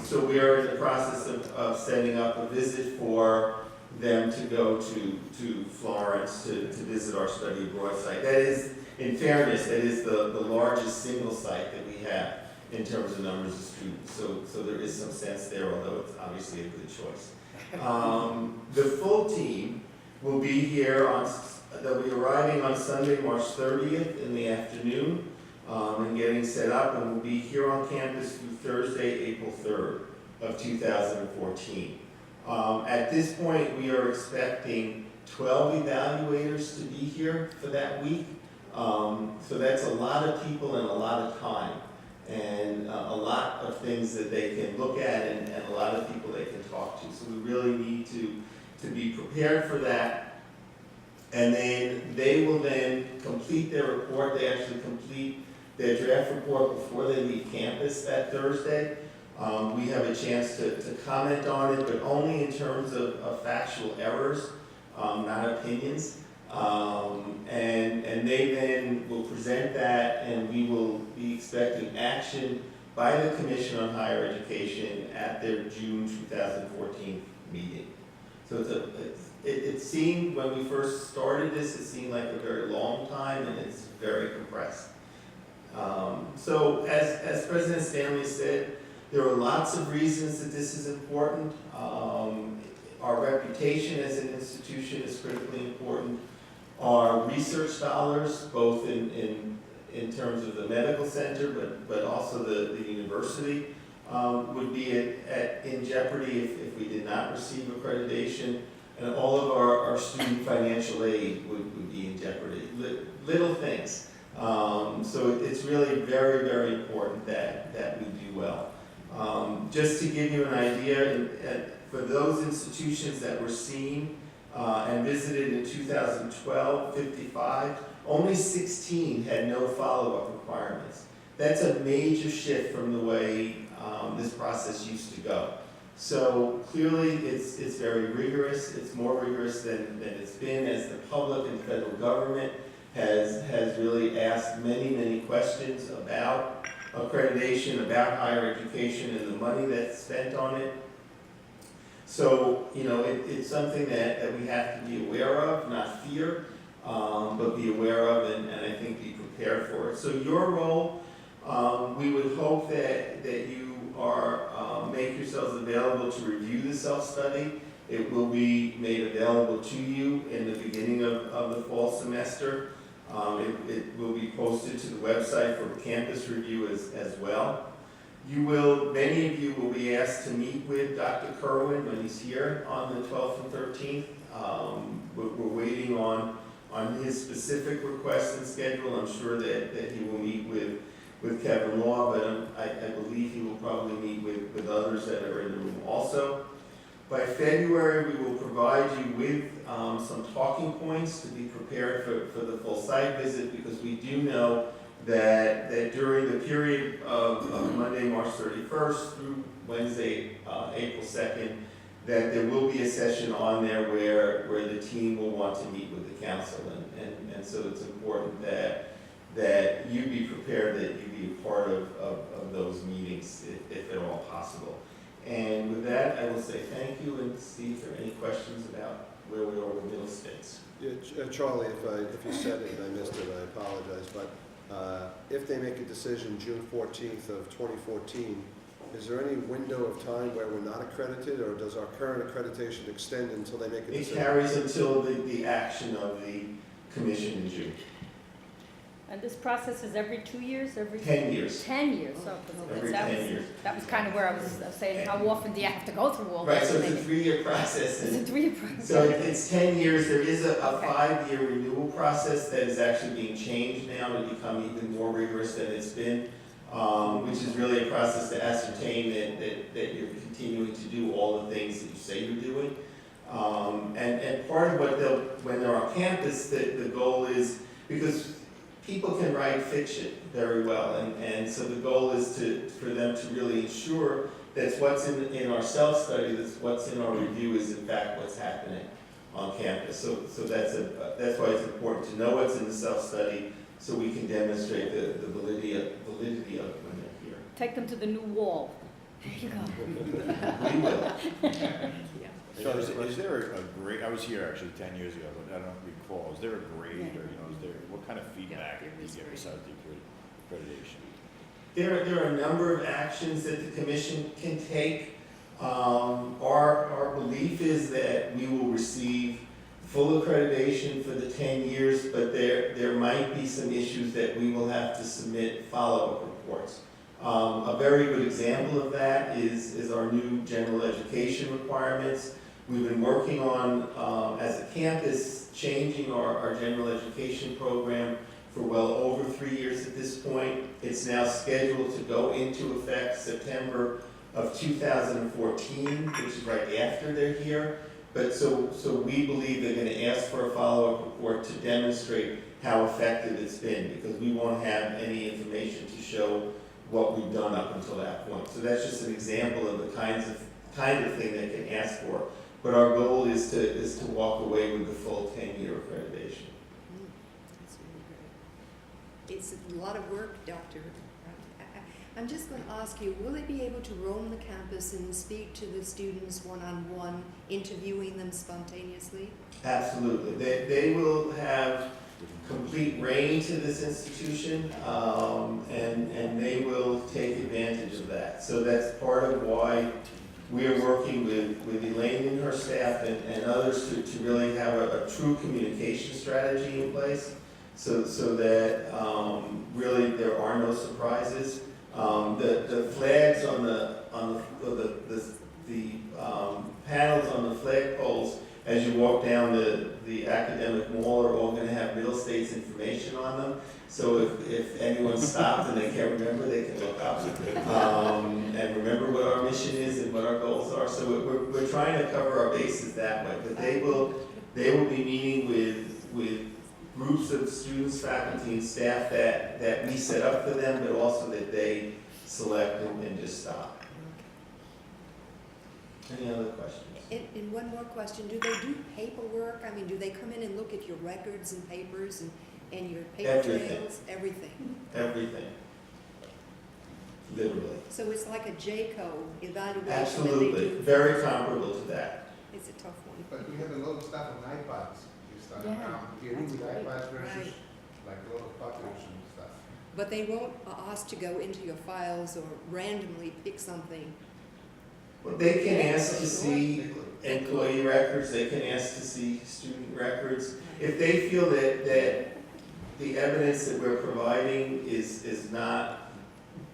So we are in the process of setting up a visit for them to go to Florence to visit our study abroad site. That is, in fairness, that is the largest single site that we have in terms of numbers of students. So there is some sense there, although it's obviously a good choice. The full team will be here they'll be arriving on Sunday, March 30th in the afternoon, and getting set up, and will be here on campus through Thursday, April 3rd of 2014. At this point, we are expecting 12 evaluators to be here for that week. So that's a lot of people and a lot of time, and a lot of things that they can look at, and a lot of people they can talk to. So we really need to be prepared for that. And then they will then complete their report. They actually complete their draft report before they leave campus that Thursday. We have a chance to comment on it, but only in terms of factual errors, not opinions. And they then will present that, and we will be expecting action by the Commission on Higher Education at their June 2014 meeting. So it seemed, when we first started this, it seemed like a very long time, and it's very compressed. So as President Stanley said, there are lots of reasons that this is important. Our reputation as an institution is critically important. Our research dollars, both in terms of the medical center, but also the university, would be in jeopardy if we did not receive accreditation. And all of our student financial aid would be in jeopardy. Little things. So it's really very, very important that we do well. Just to give you an idea, for those institutions that were seen and visited in 2012, 55, only 16 had no follow-up requirements. That's a major shift from the way this process used to go. So clearly it's very rigorous. It's more rigorous than it's been, as the public and federal government has really asked many, many questions about accreditation, about higher education, and the money that's spent on it. So, it's something that we have to be aware of, not fear, but be aware of, and I think be prepared for it. So your role, we would hope that you make yourselves available to review the self-study. It will be made available to you in the beginning of the fall semester. It will be posted to the website for campus review as well. Many of you will be asked to meet with Dr. Kerwin when he's here on the 12th and 13th. We're waiting on his specific request and schedule. I'm sure that he will meet with Kevin Law, but I believe he will probably meet with others that are in the room also. By February, we will provide you with some talking points to be prepared for the full site visit, because we do know that during the period of Monday, March 31st through Wednesday, April 2nd, that there will be a session on there where the team will want to meet with the council, and so it's important that you be prepared, that you be a part of those meetings, if at all possible. And with that, I will say thank you, and see if there are any questions about where we are with Middle States. Yeah, Charlie, if you said it and I missed it, I apologize, but if they make a decision June 14th of 2014, is there any window of time where we're not accredited, or does our current accreditation extend until they make a It decision? carries until the action of the commission in June. And this process is every 2 years, every? 10 years. 10 years, so Every that 10 was, years. that was kind of where I was saying, how often do you have to go through all this? Right, so to it's a make it- 3-year process. It's a And 3-year process. so it's 10 years. There is a Okay. 5-year renewal process that is actually being changed now to become even more rigorous than it's been, which is really a process to ascertain that you're continuing to do all the things that you say you're doing. And part of what when they're on campus, the goal is, because people can write fiction very well, and so the goal is for them to really ensure that what's in our self-study, that's what's in our review is in fact what's happening on campus. So that's why it's important to know what's in the self-study, so we can demonstrate the validity of it when they're here. Take them to the new wall. There you go. We will. So is there a grade, I was here actually 10 years ago, but I don't recall, is there a grade, or, is there, what kind of feedback do you get besides the accreditation? There are a number of actions that the commission can take. Our belief is that we will receive full accreditation for the 10 years, but there might be some issues that we will have to submit follow-up reports. A very good example of that is our new general education requirements. We've been working on, as a campus, changing our general education program for well over 3 years at this point. It's now scheduled to go into effect September of 2014, which is right after they're here. But so we believe they're going to ask for a follow-up report to demonstrate how effective it's been, because we won't have any information to show what we've done up until that point. So that's just an example of the kind of thing they can ask for. But our goal is to walk away with the full 10-year accreditation. That's really great. It's a lot of work, Doctor. I'm just going to ask you, will they be able to roam the campus and speak to the students one-on-one, interviewing them spontaneously? Absolutely. They will have complete reign to this institution, and they will take advantage of that. So that's part of why we are working with Elaine and her staff and others to really have a true communication strategy in place, so that really there are no surprises. The flags on the panels on the flag poles as you walk down the academic mall are all going to have Middle States information on them. So if anyone stopped and they can't remember, they can look up and remember what our mission is and what our goals are. So we're trying to cover our bases that way. But they will be meeting with groups of students, faculty, and staff that we set up for them, but also that they select and just stop. Any other questions? And one more question, do they do paperwork? I mean, do they come in and look at your records and papers and your paper Everything. trails? Everything. Everything. Literally. So it's like a JCO evaluation that they Absolutely. do? Very comparable to that. It's a tough one. But we have a lot of stuff on iPads. You start Yeah, dealing with that's great. iPads versus Right. like a lot of papers and stuff. But they won't ask to go into your files or randomly pick something. Well, they can ask to see employee records, they can ask to see student records. If they feel that the evidence that we're providing is not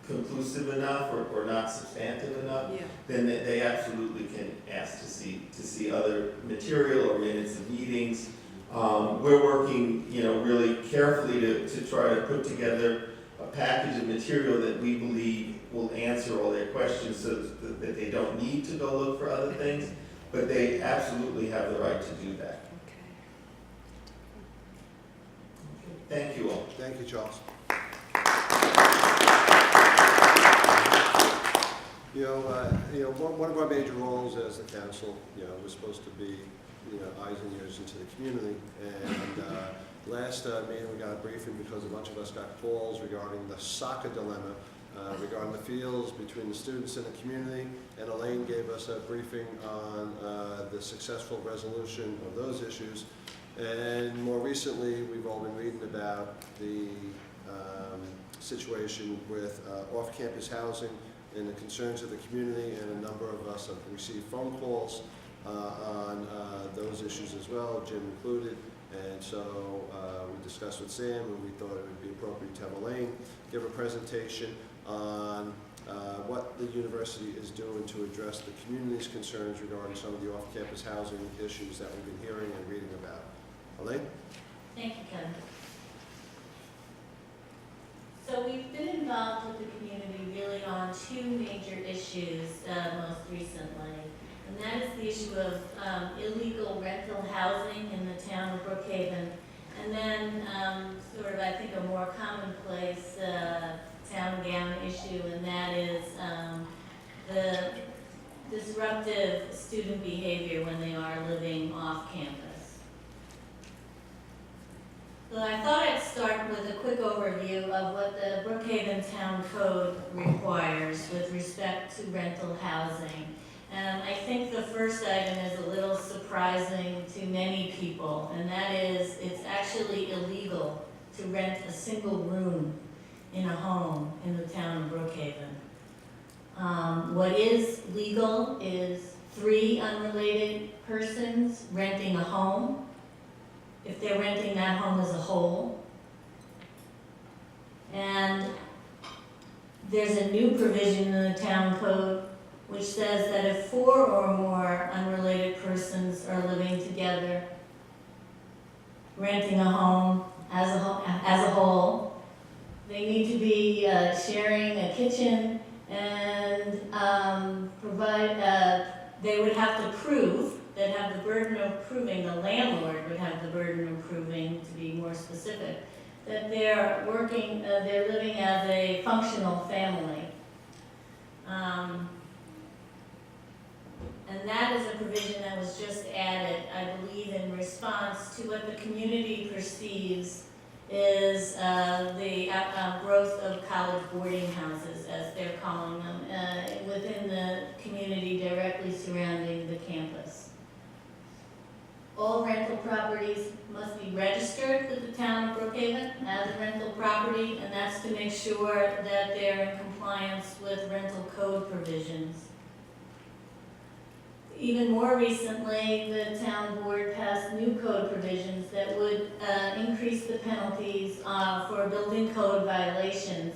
conclusive enough or not substantive enough, Yeah. then they absolutely can ask to see other material or minutes of meetings. We're working, really carefully to try to put together a package of material that we believe will answer all their questions, so that they don't need to go look for other things, but they absolutely have the right to do that. Okay. Thank you all. Thank you, Charles. One of our major roles as the council, we're supposed to be, eyes and ears into the community. And last meeting, we got a briefing because a bunch of us got calls regarding the soccer dilemma, regarding the fields between the students and the community. And Elaine gave us a briefing on the successful resolution of those issues. And more recently, we've all been reading about the situation with off-campus housing and the concerns of the community, and a number of us have received phone calls on those issues as well, Jim included. And so we discussed with Sam, and we thought it would be appropriate to have Elaine give a presentation on what the university is doing to address the community's concerns regarding some of the off-campus housing issues that we've been hearing and reading about. Elaine? Thank you, Kevin. So we've been involved with the community really on two major issues most recently. And that is the issue of illegal rental housing in the town of Brookhaven. And then sort of, I think, a more commonplace town and gown issue, and that is the disruptive student behavior when they are living off campus. So I thought I'd start with a quick overview of what the Brookhaven Town Code requires with respect to rental housing. And I think the first item is a little surprising to many people, and that is it's actually illegal to rent a single room in a home in the town of Brookhaven. What is legal is 3 unrelated persons renting a home, if they're renting that home as a whole. And there's a new provision in the town code which says that if 4 or more unrelated persons are living together, renting a home as a whole, they need to be sharing a kitchen and they would have to prove, they'd have the burden of proving, the landlord would have the burden of proving, to be more specific, that they're living as a functional family. And that is a provision that was just added, I believe, in response to what the community perceives is the growth of college boarding houses, as they're calling them, within the community directly surrounding the campus. All rental properties must be registered with the town of Brookhaven as a rental property, and that's to make sure that they're in compliance with rental code provisions. Even more recently, the town board passed new code provisions that would increase the penalties for building code violations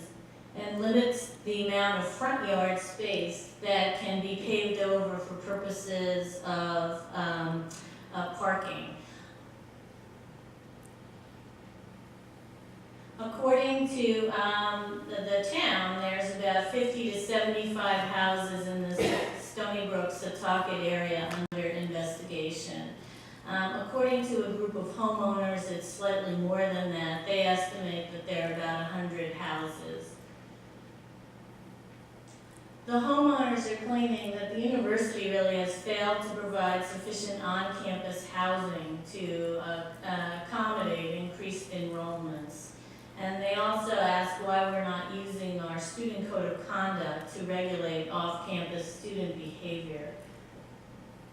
and limits the amount of front yard space that can be paved over for purposes of parking. According to the town, there's about 50 to 75 houses in the Stony Brook, Setauket area under investigation. According to a group of homeowners, it's slightly more than that. They estimate that there are about 100 houses. The homeowners are claiming that the university really has failed to provide sufficient on-campus housing to accommodate increased enrollments. And they also ask why we're not using our student code of conduct to regulate off-campus student behavior.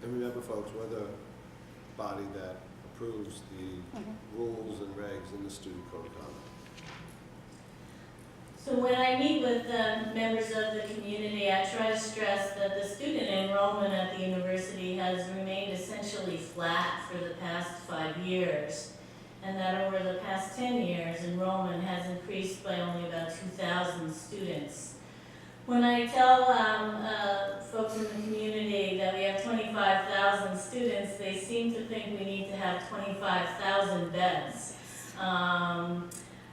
And remember, folks, we're the body that approves the rules and regs in the student code of conduct. So when I meet with members of the community, I try to stress that the student enrollment at the university has remained essentially flat for the past 5 years, and that over the past 10 years, enrollment has increased by only about 2,000 students. When I tell folks in the community that we have 25,000 students, they seem to think we need to have 25,000 beds.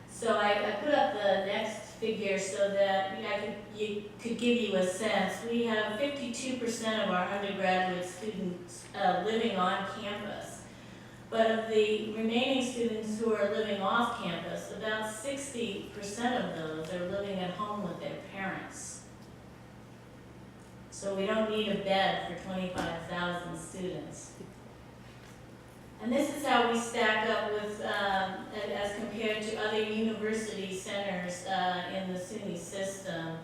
So I put up the next figure so that you could give you a sense. We have 52% of our undergraduate students living on campus. But of the remaining students who are living off campus, about 60% of those are living at home with their parents. So we don't need a bed for 25,000 students. And this is how we stack up with, as compared to other university centers in the SUNY system.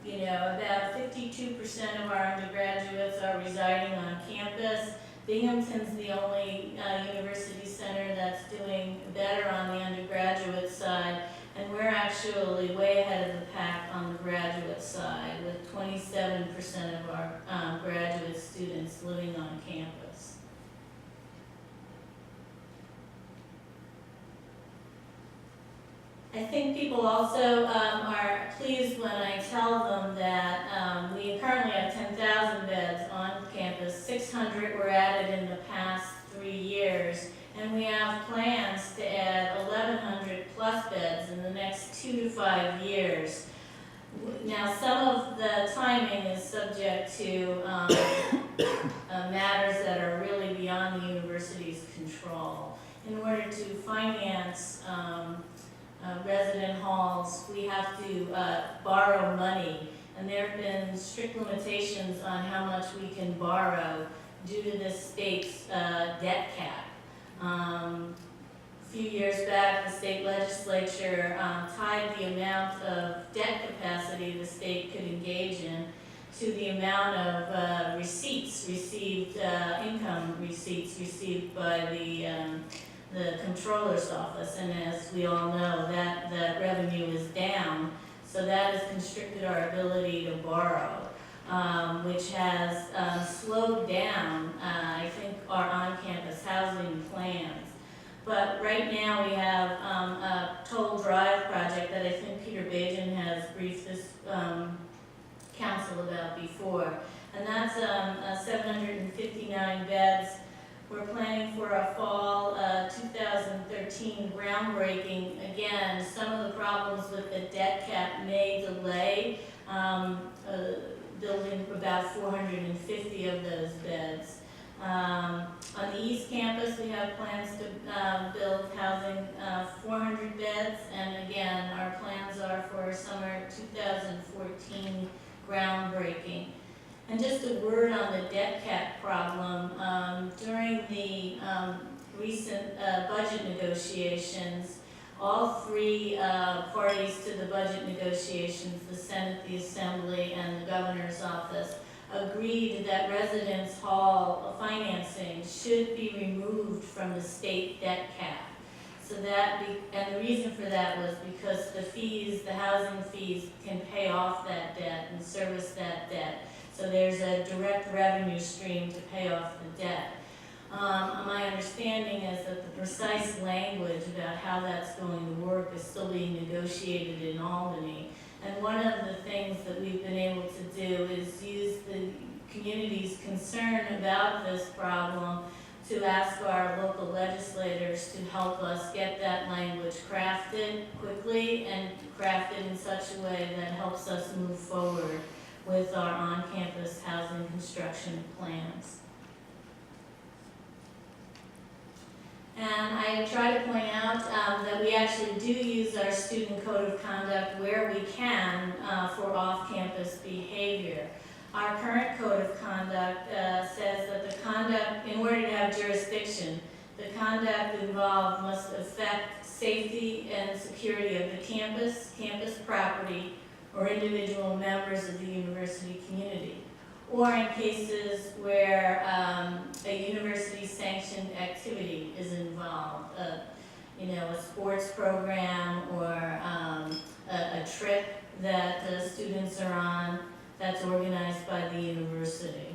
You know, about 52% of our undergraduates are residing on campus. Binghamton's the only university center that's doing better on the undergraduate side, and we're actually way ahead of the pack on the graduate side, with 27% of our graduate students living on campus. I think people also are pleased when I tell them that we currently have 10,000 beds on campus. 600 were added in the past 3 years, and we have plans to add 1,100 plus beds in the next 2 to 5 years. Now, some of the timing is subject to matters that are really beyond the university's control. In order to finance resident halls, we have to borrow money, and there have been strict limitations on how much we can borrow due to the state's debt cap. A few years back, the state legislature tied the amount of debt capacity the state could engage in to the amount of receipts received, income receipts received by the comptroller's office, and as we all know, that the revenue is down, so that has constricted our ability to borrow, which has slowed down, I think, our on-campus housing plans. But right now we have a Toll Drive project that I think Peter Bajan has briefed this council about before, and that's 759 beds. We're planning for a fall 2013 groundbreaking. Again, some of the problems with the debt cap may delay building about 450 of those beds. On the East Campus, we have plans to build housing 400 beds, and again, our plans are for summer 2014 groundbreaking. And just a word on the debt cap problem. During the recent budget negotiations, all three parties to the budget negotiations, the Senate, the Assembly, and the Governor's Office, agreed that residence hall financing should be removed from the state debt cap. So that, and the reason for that was because the fees, the housing fees, can pay off that debt and service that debt. So there's a direct revenue stream to pay off the debt. My understanding is that the precise language about how that's going to work is still being negotiated in Albany. And one of the things that we've been able to do is use the community's concern about this problem to ask our local legislators to help us get that language crafted quickly and crafted in such a way that helps us move forward with our on-campus housing construction plans. And I try to point out that we actually do use our student code of conduct where we can for off-campus behavior. Our current code of conduct says that the conduct, in order to have jurisdiction, the conduct involved must affect safety and security of the campus, campus property, or individual members of the university community, or in cases where a university-sanctioned activity is involved, you know, a sports program or a trip that the students are on that's organized by the university.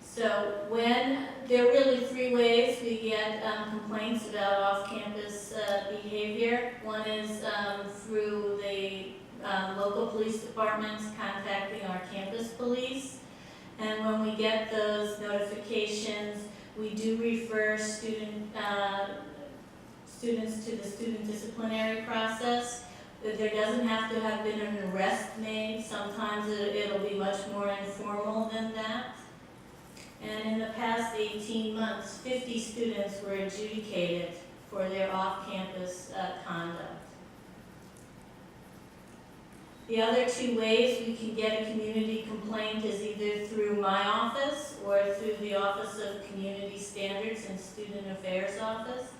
So when, there are really three ways we get complaints about off-campus behavior. One is through the local police departments contacting our campus police. And when we get those notifications, we do refer students to the student disciplinary process. There doesn't have to have been an arrest made. Sometimes it'll be much more informal than that. And in the past 18 months, 50 students were adjudicated for their off-campus conduct. The other two ways we can get a community complaint is either through my office or through the Office of Community Standards and Student Affairs Office.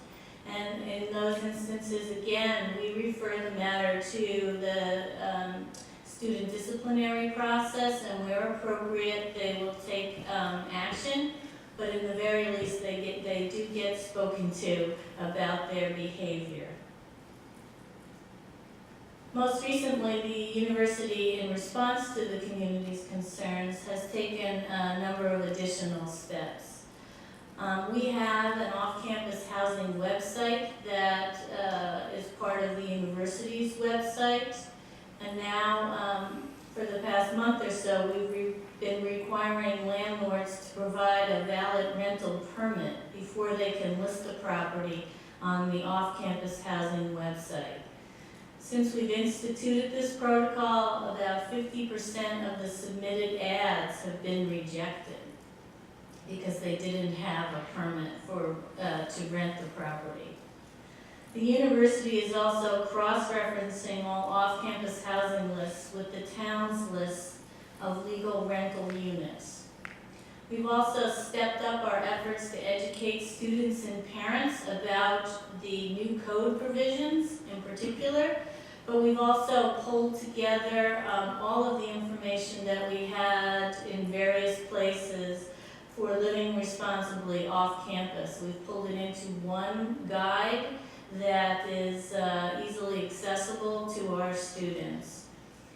And in those instances, again, we refer the matter to the student disciplinary process, and where appropriate, they will take action. But in the very least, they do get spoken to about their behavior. Most recently, the university, in response to the community's concerns, has taken a number of additional steps. We have an off-campus housing website that is part of the university's website. And now, for the past month or so, we've been requiring landlords to provide a valid rental permit before they can list a property on the off-campus housing website. Since we've instituted this protocol, about 50% of the submitted ads have been rejected because they didn't have a permit to rent the property. The university is also cross-referencing all off-campus housing lists with the town's list of legal rental units. We've also stepped up our efforts to educate students and parents about the new code provisions in particular, but we've also pulled together all of the information that we had in various places for living responsibly off campus. We've pulled it into one guide that is easily accessible to our students.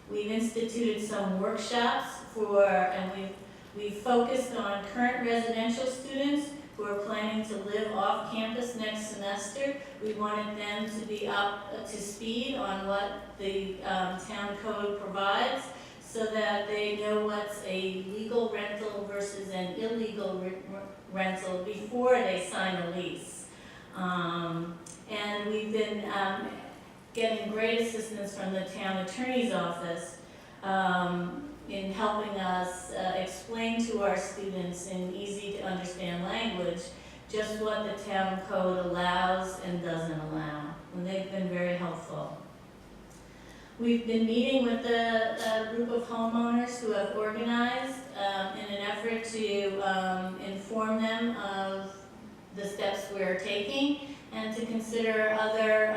We've instituted some workshops and we've focused on current residential students who are planning to live off campus next semester. We wanted them to be up to speed on what the town code provides so that they know what's a legal rental versus an illegal rental before they sign a lease. And we've been getting great assistance from the town attorney's office in helping us explain to our students in easy to understand language just what the town code allows and doesn't allow. And they've been very helpful. We've been meeting with a group of homeowners who have organized in an effort to inform them of the steps we're taking and to consider other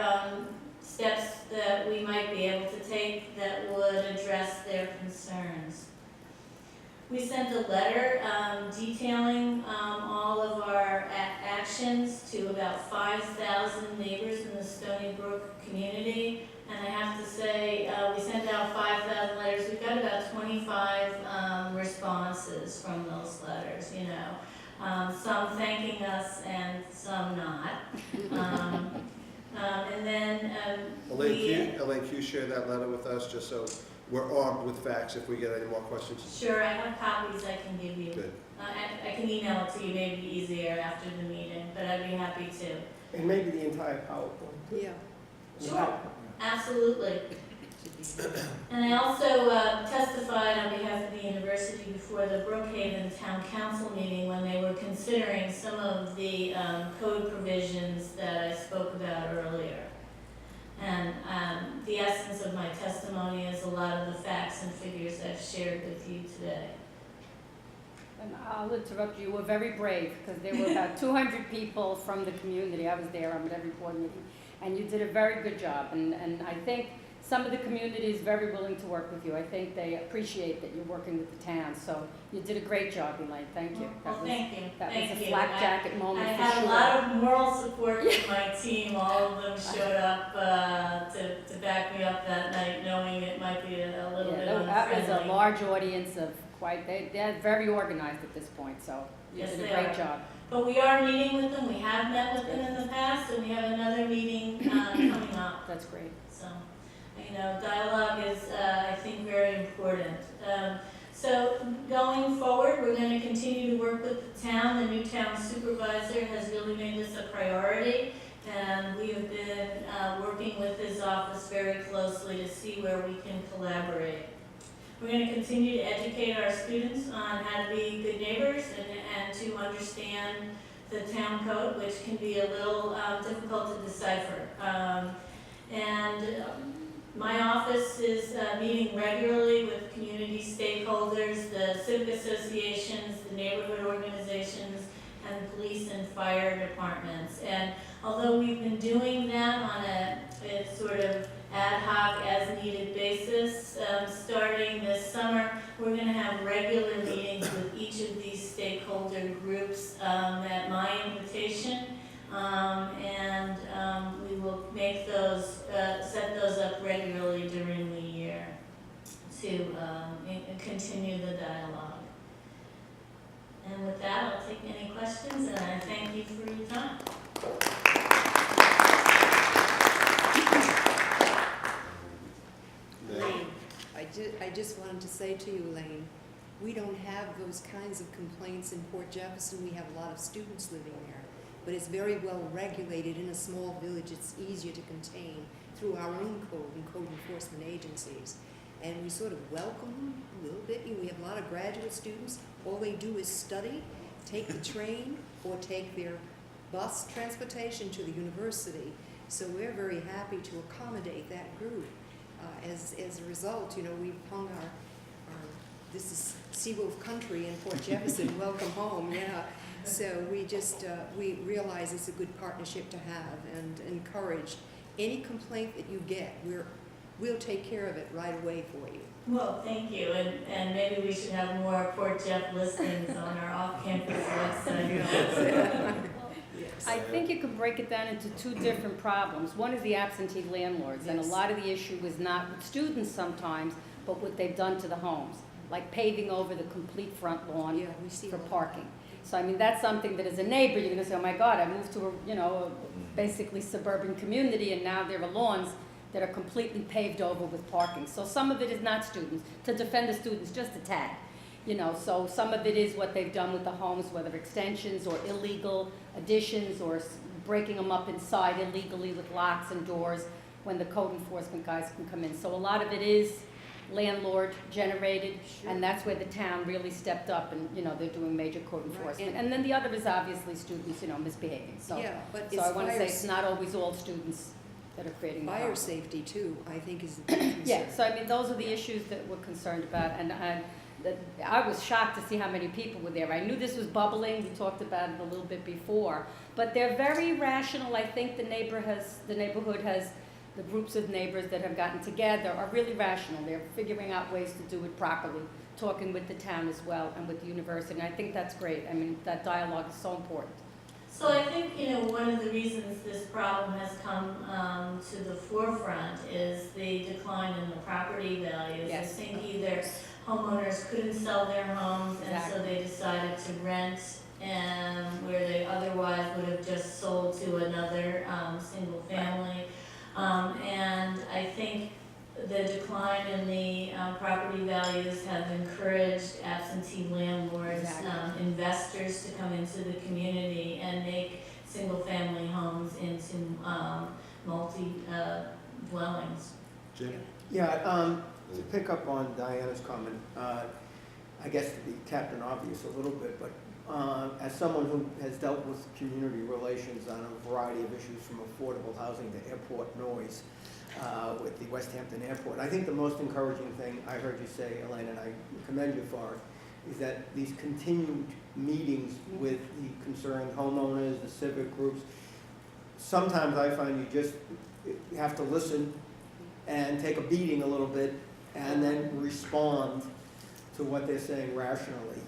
steps that we might be able to take that would address their concerns. We sent a letter detailing all of our actions to about 5,000 neighbors in the Stony Brook community. And I have to say, we sent out 5,000 letters. We got about 25 responses from those letters, you know. Some thanking us and some not. And then Elaine, can you share that letter with us just so we're armed with facts if we get any more questions? Sure, I have copies I can give you. Good. I can email it to you, maybe easier after the meeting, but I'd be happy to. And maybe the entire PowerPoint. Yeah. Sure, absolutely. And I also testified on behalf of the university before the Brookhaven Town Council meeting when they were considering some of the code provisions that I spoke about earlier. And the essence of my testimony is a lot of the facts and figures I've shared with you today. And I'll interrupt you. You were very brave because there were about 200 people from the community. I was there at every board meeting. And you did a very good job. And I think some of the community is very willing to work with you. I think they appreciate that you're working with the town. So you did a great job, Elaine. Thank you. Well, thank you. That Thank was a you. flak jacket moment I for had sure. a lot of moral support with my team. All of them showed up to back me up that night, knowing it might be a little bit unfriendly. That was a large audience of they're very organized at this point, so you Yes, did they a great are. job. But we are meeting with them. We have met with them in the past, and we have another meeting coming up. That's great. So, you know, dialogue is, I think, very important. So going forward, we're going to continue to work with the town. The new town supervisor has really made this a priority, and we have been working with his office very closely to see where we can collaborate. We're going to continue to educate our students on how to be good neighbors and to understand the town code, which can be a little difficult to decipher. And My office is meeting regularly with community stakeholders, the civic associations, the neighborhood organizations, and police and fire departments. And although we've been doing them on a sort of ad hoc as needed basis, starting this summer, we're going to have regular meetings with each of these stakeholder groups at my invitation. We will make those, set those up regularly during the year to continue the dialogue. And with that, I'll take any questions, and I thank you for your time. Elaine, I just wanted to say to you, Elaine, we don't have those kinds of complaints in Port Jefferson. We have a lot of students living there, but it's very well regulated. In a small village, it's easier to contain through our own code and code enforcement agencies. And we sort of welcome them a little bit. We have a lot of graduate students. All they do is study, take the train, or take their bus transportation to the university. So we're very happy to accommodate that group. As a result, you know, we've hung our this is Seawolf country in Port Jefferson, welcome home, yeah. So we just, we realize it's a good partnership to have and encourage any complaint that you get, we'll take care of it right away for you. Well, thank you, and maybe we should have more Port Jeff listings on our off-campus website. Yes. I think you could break it down into two different problems. One is the absentee landlords, and a lot of the issue is not with students sometimes, but what they've done to the homes, like paving over the complete front lawn we see for all that. parking. So I mean, that's something that as a neighbor, you're gonna say, oh my God, I moved to a basically suburban community, and now there are lawns that are completely paved over with parking. So some of it is not students, to defend the students, just a tad. So some of it is what they've done with the homes, whether extensions or illegal additions or breaking them up inside illegally with locks and doors when the code enforcement guys can come in. So a lot of it is landlord generated, and that's where the town really stepped up and, they're doing major code enforcement. And then the other is obviously students, misbehaving. So, Yeah, but so it's I want to say it's fire, not always all students that are creating the fire problem. safety too, I think is a big concern. Yeah, so I mean, those are the issues that we're concerned about, and I was shocked to see how many people were there. I knew this was bubbling, we talked about it a little bit before, but they're very rational. I think the neighborhood has, the groups of neighbors that have gotten together are really rational. They're figuring out ways to do it properly, talking with the town as well and with the university, and I think that's great. I mean, that dialogue is so important. So I think, one of the reasons this problem has come to the forefront is the decline in the property values. Yes. I think either homeowners couldn't sell their homes, and so they decided to rent, and where they otherwise would have just sold to another single family. And I think the decline in the property values have encouraged absentee landlords, investors to come into the community and make single-family homes into multi-dwellings. Jim? Yeah, to pick up on Diana's comment, I guess to be Captain Obvious a little bit, but as someone who has dealt with community relations on a variety of issues from affordable housing to airport noise with the West Hampton Airport, I think the most encouraging thing I heard you say, Elaine, and I commend you for it, is that these continued meetings with the concerned homeowners, the civic groups, sometimes I find you have to listen and take a beating a little bit and then respond to what they're saying rationally.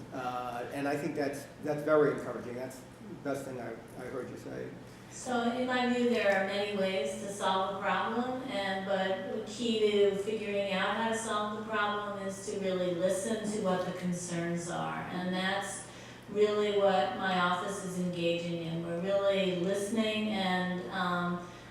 And I think that's very encouraging. That's the best thing I heard you say. So in my view, there are many ways to solve a problem, but the key to figuring out how to solve the problem is to really listen to what the concerns are. And that's really what my office is engaging in. We're really listening and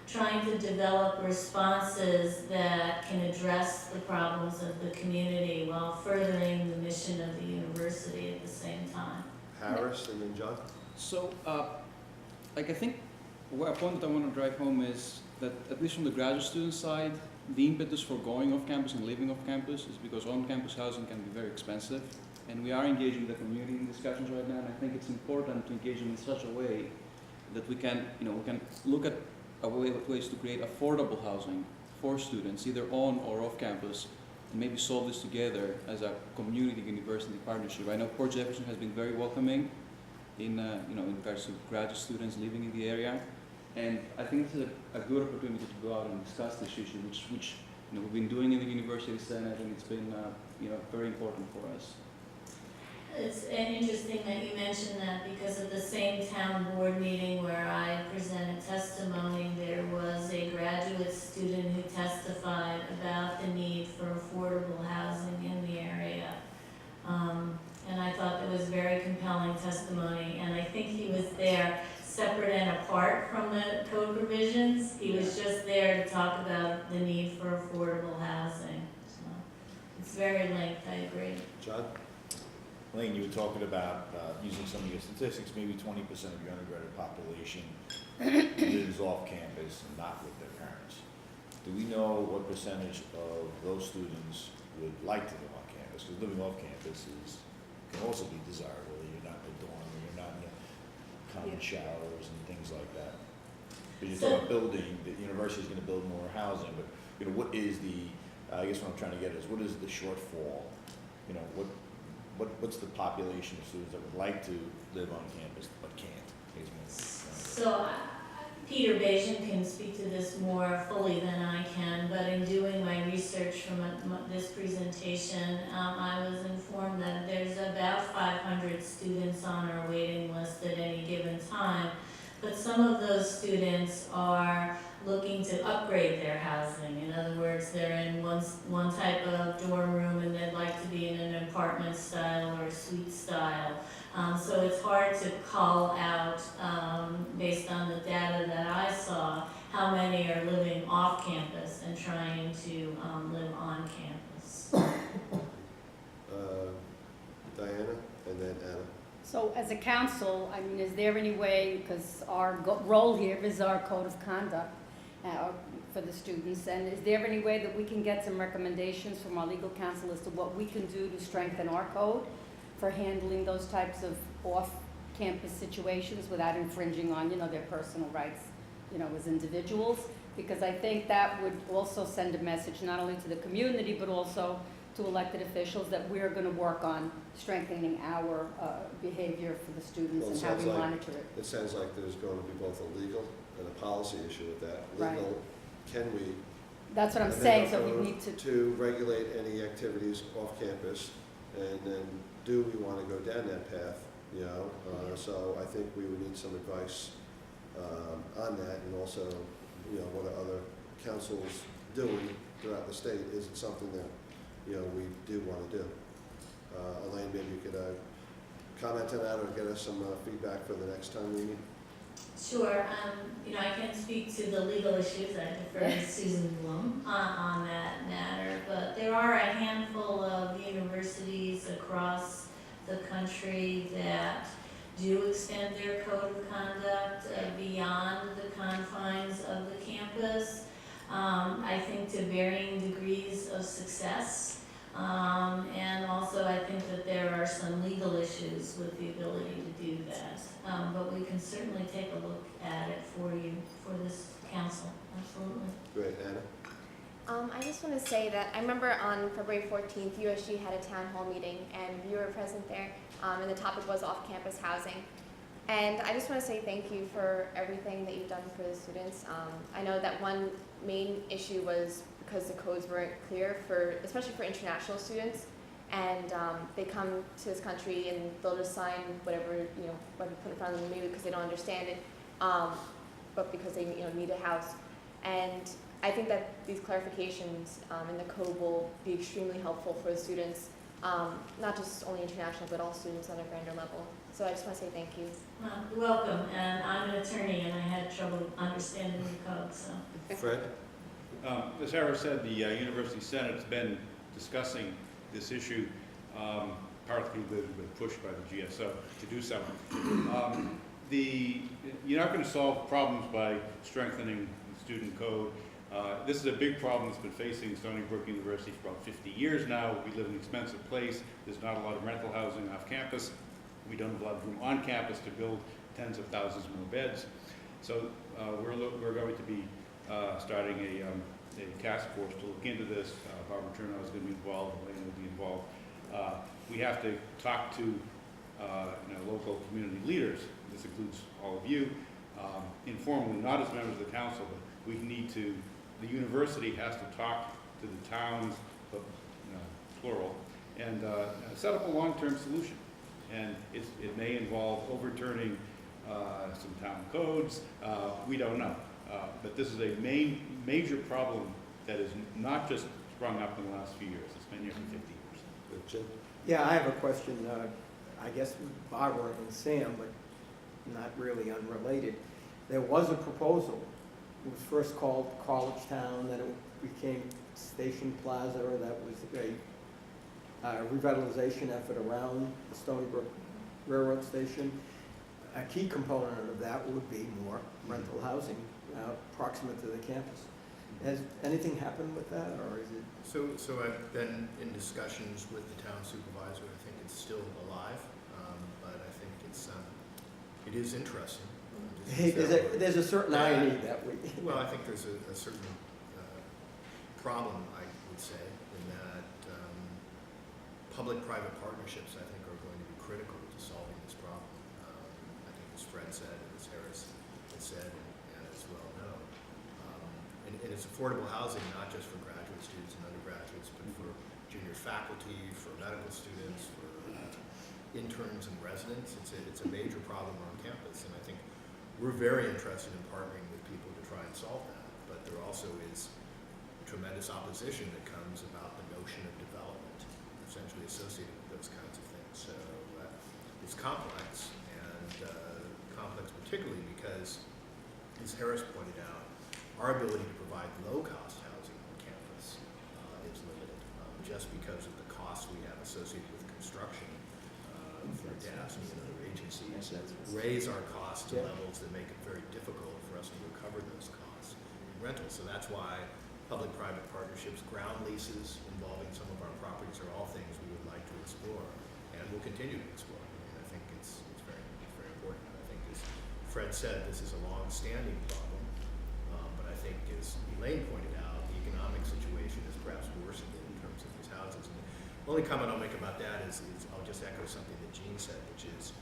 trying to develop responses that can address the problems of the community while furthering the mission of the university at the same time. Harris and then John? So, I think a point that I want to drive home is that, at least from the graduate student side, the impetus for going off campus and living off campus is because on-campus housing can be very expensive. And we are engaging the community in discussions right now, and I think it's important to engage them in such a way that we can look at ways to create affordable housing for students, either on or off campus, and maybe solve this together as a community university partnership. I know Port Jefferson has been very welcoming in, in regards to graduate students living in the area, and I think it's a good opportunity to go out and discuss this issue, which we've been doing in the University Senate, and it's been very important for us. It's interesting that you mentioned that, because at the same town board meeting where I presented testimony, there was a graduate student who testified about the need for affordable housing in the area. And I thought that was very compelling testimony, and I think he was there separate and apart from the code provisions. He was just there to talk about the need for affordable housing. So it's very linked, I agree. John? Lane, you were talking about using some of your statistics, maybe 20% of your undergraduate population lives off campus and not with their parents. Do we know what percentage of those students would like to live on campus? Because living off campus can also be desirable. You're not in a dorm, you're not in common showers and things like that. But you're talking about building, the university is going to build more housing, but what is the, I guess what I'm trying to get is, what is the shortfall? What's the population of students that would like to live on campus but can't? So Peter Bajan can speak to this more fully than I can, but in doing my research from this presentation, I was informed that there's about 500 students on our waiting list at any given time, but some of those students are looking to upgrade their housing. In other words, they're in one type of dorm room and they'd like to be in an apartment style or a suite style. So it's hard to call out, based on the data that I saw, how many are living off campus and trying to live on campus. Diana, and then Anna. So as a council, I mean, is there any way, because our role here is our code of conduct for the students, and is there any way that we can get some recommendations from our legal counsel as to what we can do to strengthen our code for handling those types of off-campus situations without infringing on, their personal rights, as individuals? Because I think that would also send a message not only to the community, but also to elected officials that we're going to work on strengthening our behavior for the students and how we monitor it. It sounds like there's going to be both a legal and a policy issue with that. Right. Legal, can we? That's what I'm saying, so we need to regulate any activities off campus, and then do we want to go down that path? So I think we would need some advice on that, and also, what are other councils doing throughout the state? Is it something that we do want to do? Elaine, maybe you could comment on that or get us some feedback for the next time we meet. Sure. I can speak to the legal issues. I defer to Susan Bloom on that matter. But there are a handful of universities across the country that do extend their code of conduct beyond the confines of the campus. I think to varying degrees of success. And also I think that there are some legal issues with the ability to do that. But we can certainly take a look at it for you, for this council, absolutely. Great, Anna? I just want to say that I remember on February 14th, USG had a town hall meeting, and you were present there, and the topic was off-campus housing. And I just want to say thank you for everything that you've done for the students. I know that one main issue was because the codes weren't clear, especially for international students, and they come to this country and they'll just sign whatever what you put in front of them, maybe because they don't understand it, but because they need a house. And I think that these clarifications in the code will be extremely helpful for the students, not just only international, but all students on a grander level. So I just want to say thank you. You're welcome. And I'm an attorney, and I had trouble understanding the code. So. Fred? As Sarah said, the University Senate has been discussing this issue, partly with pushed by the GSO to do so. You're not going to solve problems by strengthening the student code. This is a big problem that's been facing Stony Brook University for about 50 years now. We live in an expensive place. There's not a lot of rental housing off campus. We don't have a lot of room on campus to build tens of thousands more beds. So we're going to be starting a task force to look into this. Barbara Turnow is going to be involved, Elaine will be involved. We have to talk to local community leaders. This includes all of you, informally, not as members of the council, but we need to, the university has to talk to the towns, but, plural, and set up a long-term solution. And it may involve overturning some town codes. We don't know. But this is a major problem that is not just sprung up in the last few years. It's been here for 50 years. Jim? Yeah, I have a question, I guess Barbara and Sam, but not really unrelated. There was a proposal. It was first called College Town, then it became Station Plaza, or that was a revitalization effort around the Stony Brook Railroad Station. A key component of that would be more rental housing proximate to the campus. Has anything happened with that, or is it? So I've been in discussions with the town supervisor. I think it's still alive, but I think it is interesting. Hey, there's a certain irony that we. Well, I think there's a certain problem, I would say, in that public-private partnerships, I think, are going to be critical to solving this problem. I think as Fred said, and as Harris has said, and as well known. And it's affordable housing, not just for graduate students and undergraduates, but for junior faculty, for medical students, for interns and residents. It's a major problem on campus, and I think we're very interested in partnering with people to try and solve that. But there also is tremendous opposition that comes about the notion of development, essentially associated with those kinds of things. So it's complex, and complex particularly because, as Harris pointed out, our ability to provide low-cost housing on campus is limited, just because of the costs we have associated with construction through DASME and other agencies raise our costs to levels that make it very difficult for us to recover those costs in rental. So that's why public-private partnerships, ground leases involving some of our properties are all things we would like to explore and will continue to explore. And I think it's very important. I think, as Fred said, this is a long-standing problem. But I think, as Elaine pointed out, the economic situation is perhaps worsened in terms of these houses. And the only comment I'll make about that is I'll just echo something that Jean said, which is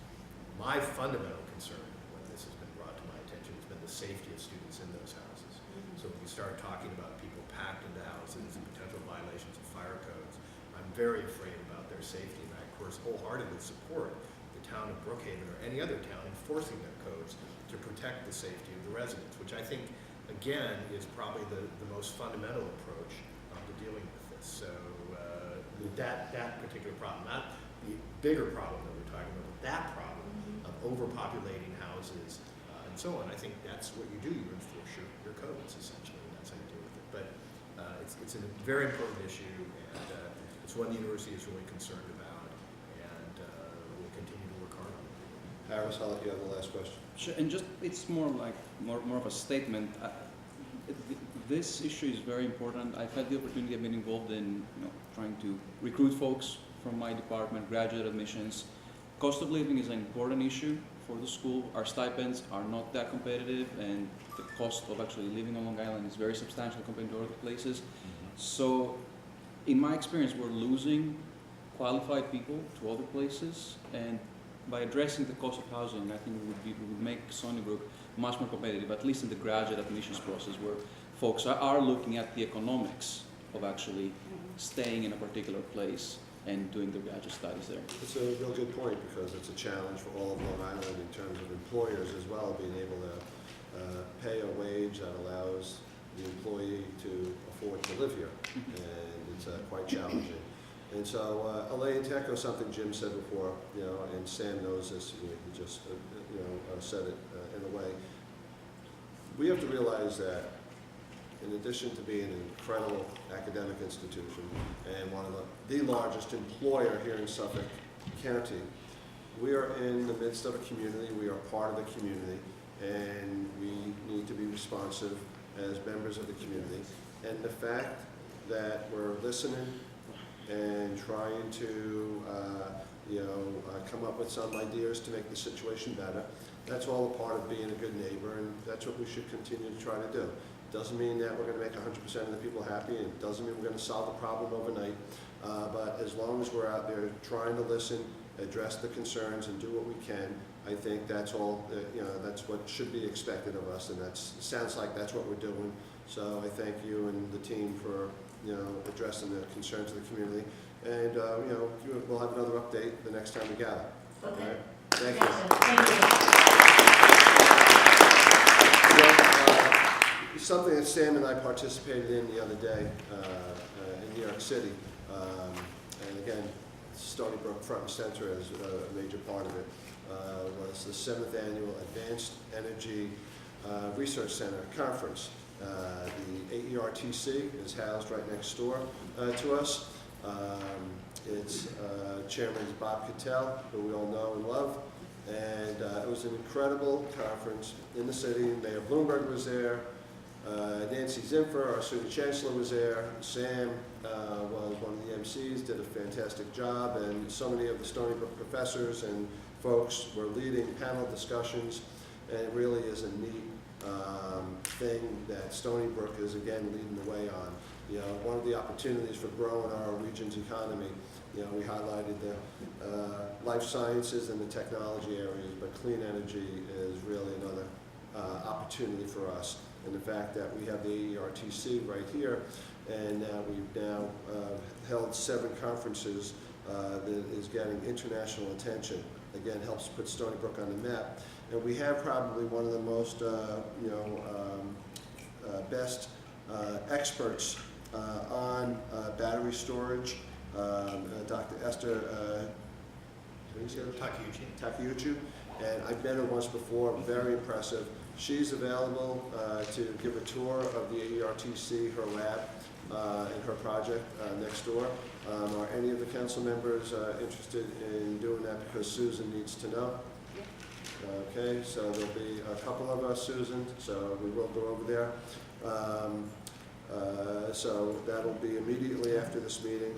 my fundamental concern when this has been brought to my attention has been the safety of students in those houses. So when we start talking about people packed into houses and potential violations of fire codes, I'm very afraid about their safety. And I, of course, wholeheartedly support the town of Brookhaven or any other town enforcing their codes to protect the safety of the residents, which I think, again, is probably the most fundamental approach to dealing with this. So that particular problem, not the bigger problem that we're talking about, but that problem of overpopulating houses and so on, I think that's what you do. You enforce your codes, essentially, and that's how you deal with it. But it's a very important issue, and it's one the university is really concerned about, and we'll continue to work hard on it. Harris, I'll let you have the last question. Sure, and just, it's more of a statement. This issue is very important. I've had the opportunity, I've been involved in trying to recruit folks from my department, graduate admissions. Cost of living is an important issue for the school. Our stipends are not that competitive, and the cost of actually living on Long Island is very substantial compared to other places. So in my experience, we're losing qualified people to other places, and by addressing the cost of housing, I think we would make Stony Brook much more competitive, at least in the graduate admissions process, where folks are looking at the economics of actually staying in a particular place and doing their graduate studies there. It's a real good point, because it's a challenge for all of Long Island in terms of employers as well, being able to pay a wage that allows the employee to afford to live here, and it's quite challenging. And so, Elaine, to echo something Jim said before, and Sam knows this, he just said it in a way. We have to realize that in addition to being an incredible academic institution and one of the largest employer here in Suffolk County, we are in the midst of a community, we are part of the community, and we need to be responsive as members of the community. And the fact that we're listening and trying to come up with some ideas to make the situation better, that's all a part of being a good neighbor, and that's what we should continue to try to do. Doesn't mean that we're going to make 100% of the people happy, and it doesn't mean we're going to solve the problem overnight. But as long as we're out there trying to listen, address the concerns, and do what we can, I think that's all, that's what should be expected of us, and it sounds like that's what we're doing. So I thank you and the team for, addressing the concerns of the community. And, we'll have another update the next time we gather. Okay. All right? Thank you. Something that Sam and I participated in the other day in New York City, and again, Stony Brook front and center as a major part of it, was the 7th Annual Advanced Energy Research Center Conference. The AERTC is housed right next door to us. Its chairman is Bob Cattell, who we all know and love, and it was an incredible conference in the city. Mayor Bloomberg was there. Nancy Zimfer, our student chancellor, was there. Sam was one of the MCs, did a fantastic job, and so many of the Stony Brook professors and folks were leading panel discussions, and it really is a neat thing that Stony Brook is again leading the way on. One of the opportunities for growing our region's economy, we highlighted the life sciences and the technology areas, but clean energy is really another opportunity for us. And the fact that we have the AERTC right here, and we've now held 7 conferences that is getting international attention. Again, helps put Stony Brook on the map. And we have probably one of the most, best experts on battery storage, Dr. Esther Takeuchi. And I've met her once before, very impressive. She's available to give a tour of the AERTC, her lab, and her project next door. Are any of the council members interested in doing that, because Susan needs to know? Okay, so there'll be a couple of us, Susan, so we will go over there. So that'll be immediately after this meeting.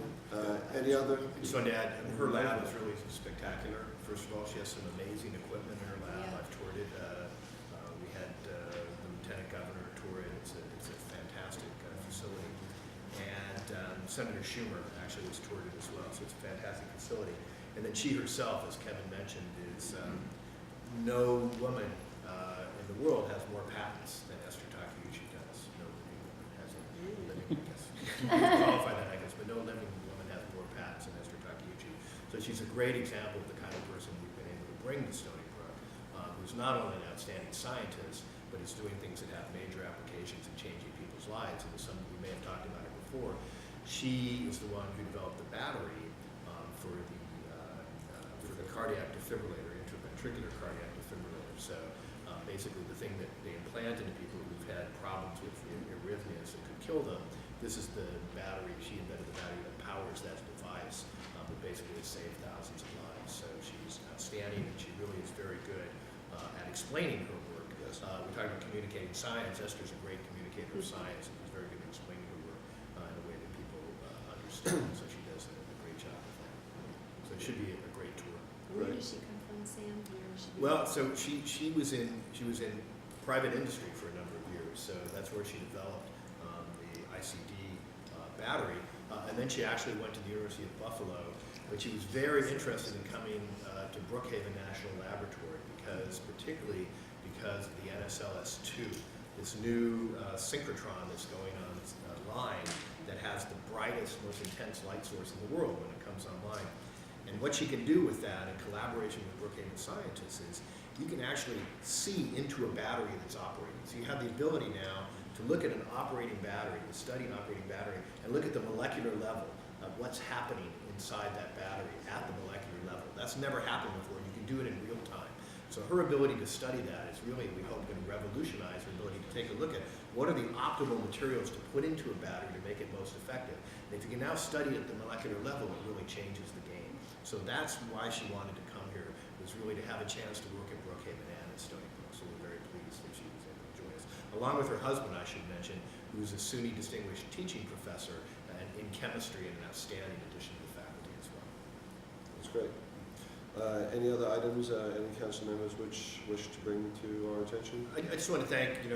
Any other? I just wanted to add, her lab is really spectacular. First of all, she has some amazing equipment in her lab. I've toured it. We had the Lieutenant Governor tour it. It's a fantastic facility. And Senator Schumer actually was toured it as well, so it's a fantastic facility. And then she herself, as Kevin mentioned, is no woman in the world has more patents than Esther Takeuchi does. No living woman has a living, I guess. You can qualify that, I guess, but no living woman has more patents than Esther Takeuchi. So she's a great example of the kind of person we've been able to bring to Stony Brook, who's not only an outstanding scientist, but is doing things that have major applications in changing people's lives. And as some of you may have talked about it before, she is the one who developed the battery for the cardiac defibrillator, intraventricular cardiac defibrillator. So basically the thing that they implant into people who've had problems with arrhythmias that could kill them, this is the battery. She invented the battery that powers that device, but basically has saved thousands of lives. So she's outstanding, and she really is very good at explaining her work. We're talking about communicating science. Esther's a great communicator of science, and she's very good at explaining her work in a way that people understand. So she does a great job with that. So it should be a great tour. Where does she come from, Sam? Well, so she was in private industry for a number of years. So that's where she developed the ICD battery, and then she actually went to the University of Buffalo. But she was very interested in coming to Brookhaven National Laboratory particularly because of the NSLS-2, this new synchrotron that's going online that has the brightest, most intense light source in the world when it comes online. And what she can do with that in collaboration with Brookhaven scientists is you can actually see into a battery that's operating. So you have the ability now to look at an operating battery, to study an operating battery, and look at the molecular level of what's happening inside that battery at the molecular level. That's never happened before. You can do it in real time. So her ability to study that is really, we hope, going to revolutionize her ability to take a look at what are the optimal materials to put into a battery to make it most effective. And if you can now study at the molecular level, it really changes the game. So that's why she wanted to come here, was really to have a chance to work at Brookhaven and at Stony Brook. So we're very pleased that she was able to join us. Along with her husband, I should mention, who's a SUNY Distinguished Teaching Professor in chemistry and an outstanding addition to the faculty as well. That's great. Any other items, any council members which wish to bring to our attention? I just want to thank, I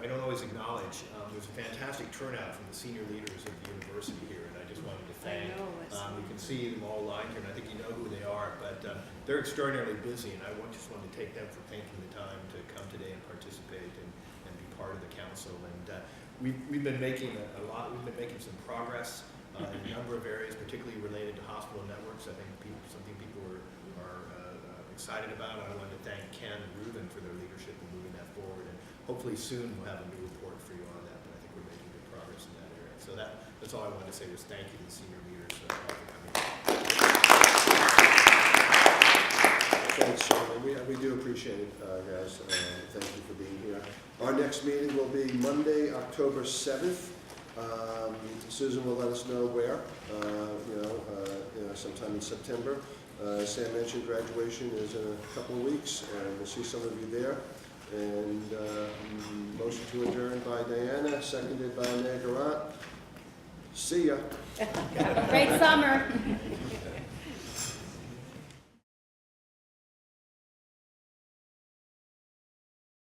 don't always acknowledge, there's a fantastic turnout from the senior leaders of the university here, and I just wanted to thank. You can see them all lined here, and I think you know who they are, but they're extraordinarily busy, and I just wanted to take them for taking the time to come today and participate and be part of the council. And we've been making we've been making some progress in a number of areas, particularly related to hospital networks. I think something people are excited about. I wanted to thank Ken and Ruben for their leadership in moving that forward, and hopefully soon we'll have a new report for you on that, but I think we're making good progress in that area. So that's all I wanted to say was thank you to the senior leaders for coming. Thanks, Sean. We do appreciate it, guys. Thank you for being here. Our next meeting will be Monday, October 7th. Susan will let us know where, sometime in September. Sam mentioned graduation is in a couple of weeks, and we'll see some of you there. And motion to adjourn by Diana, seconded by Mayor Garant. See ya. Great summer.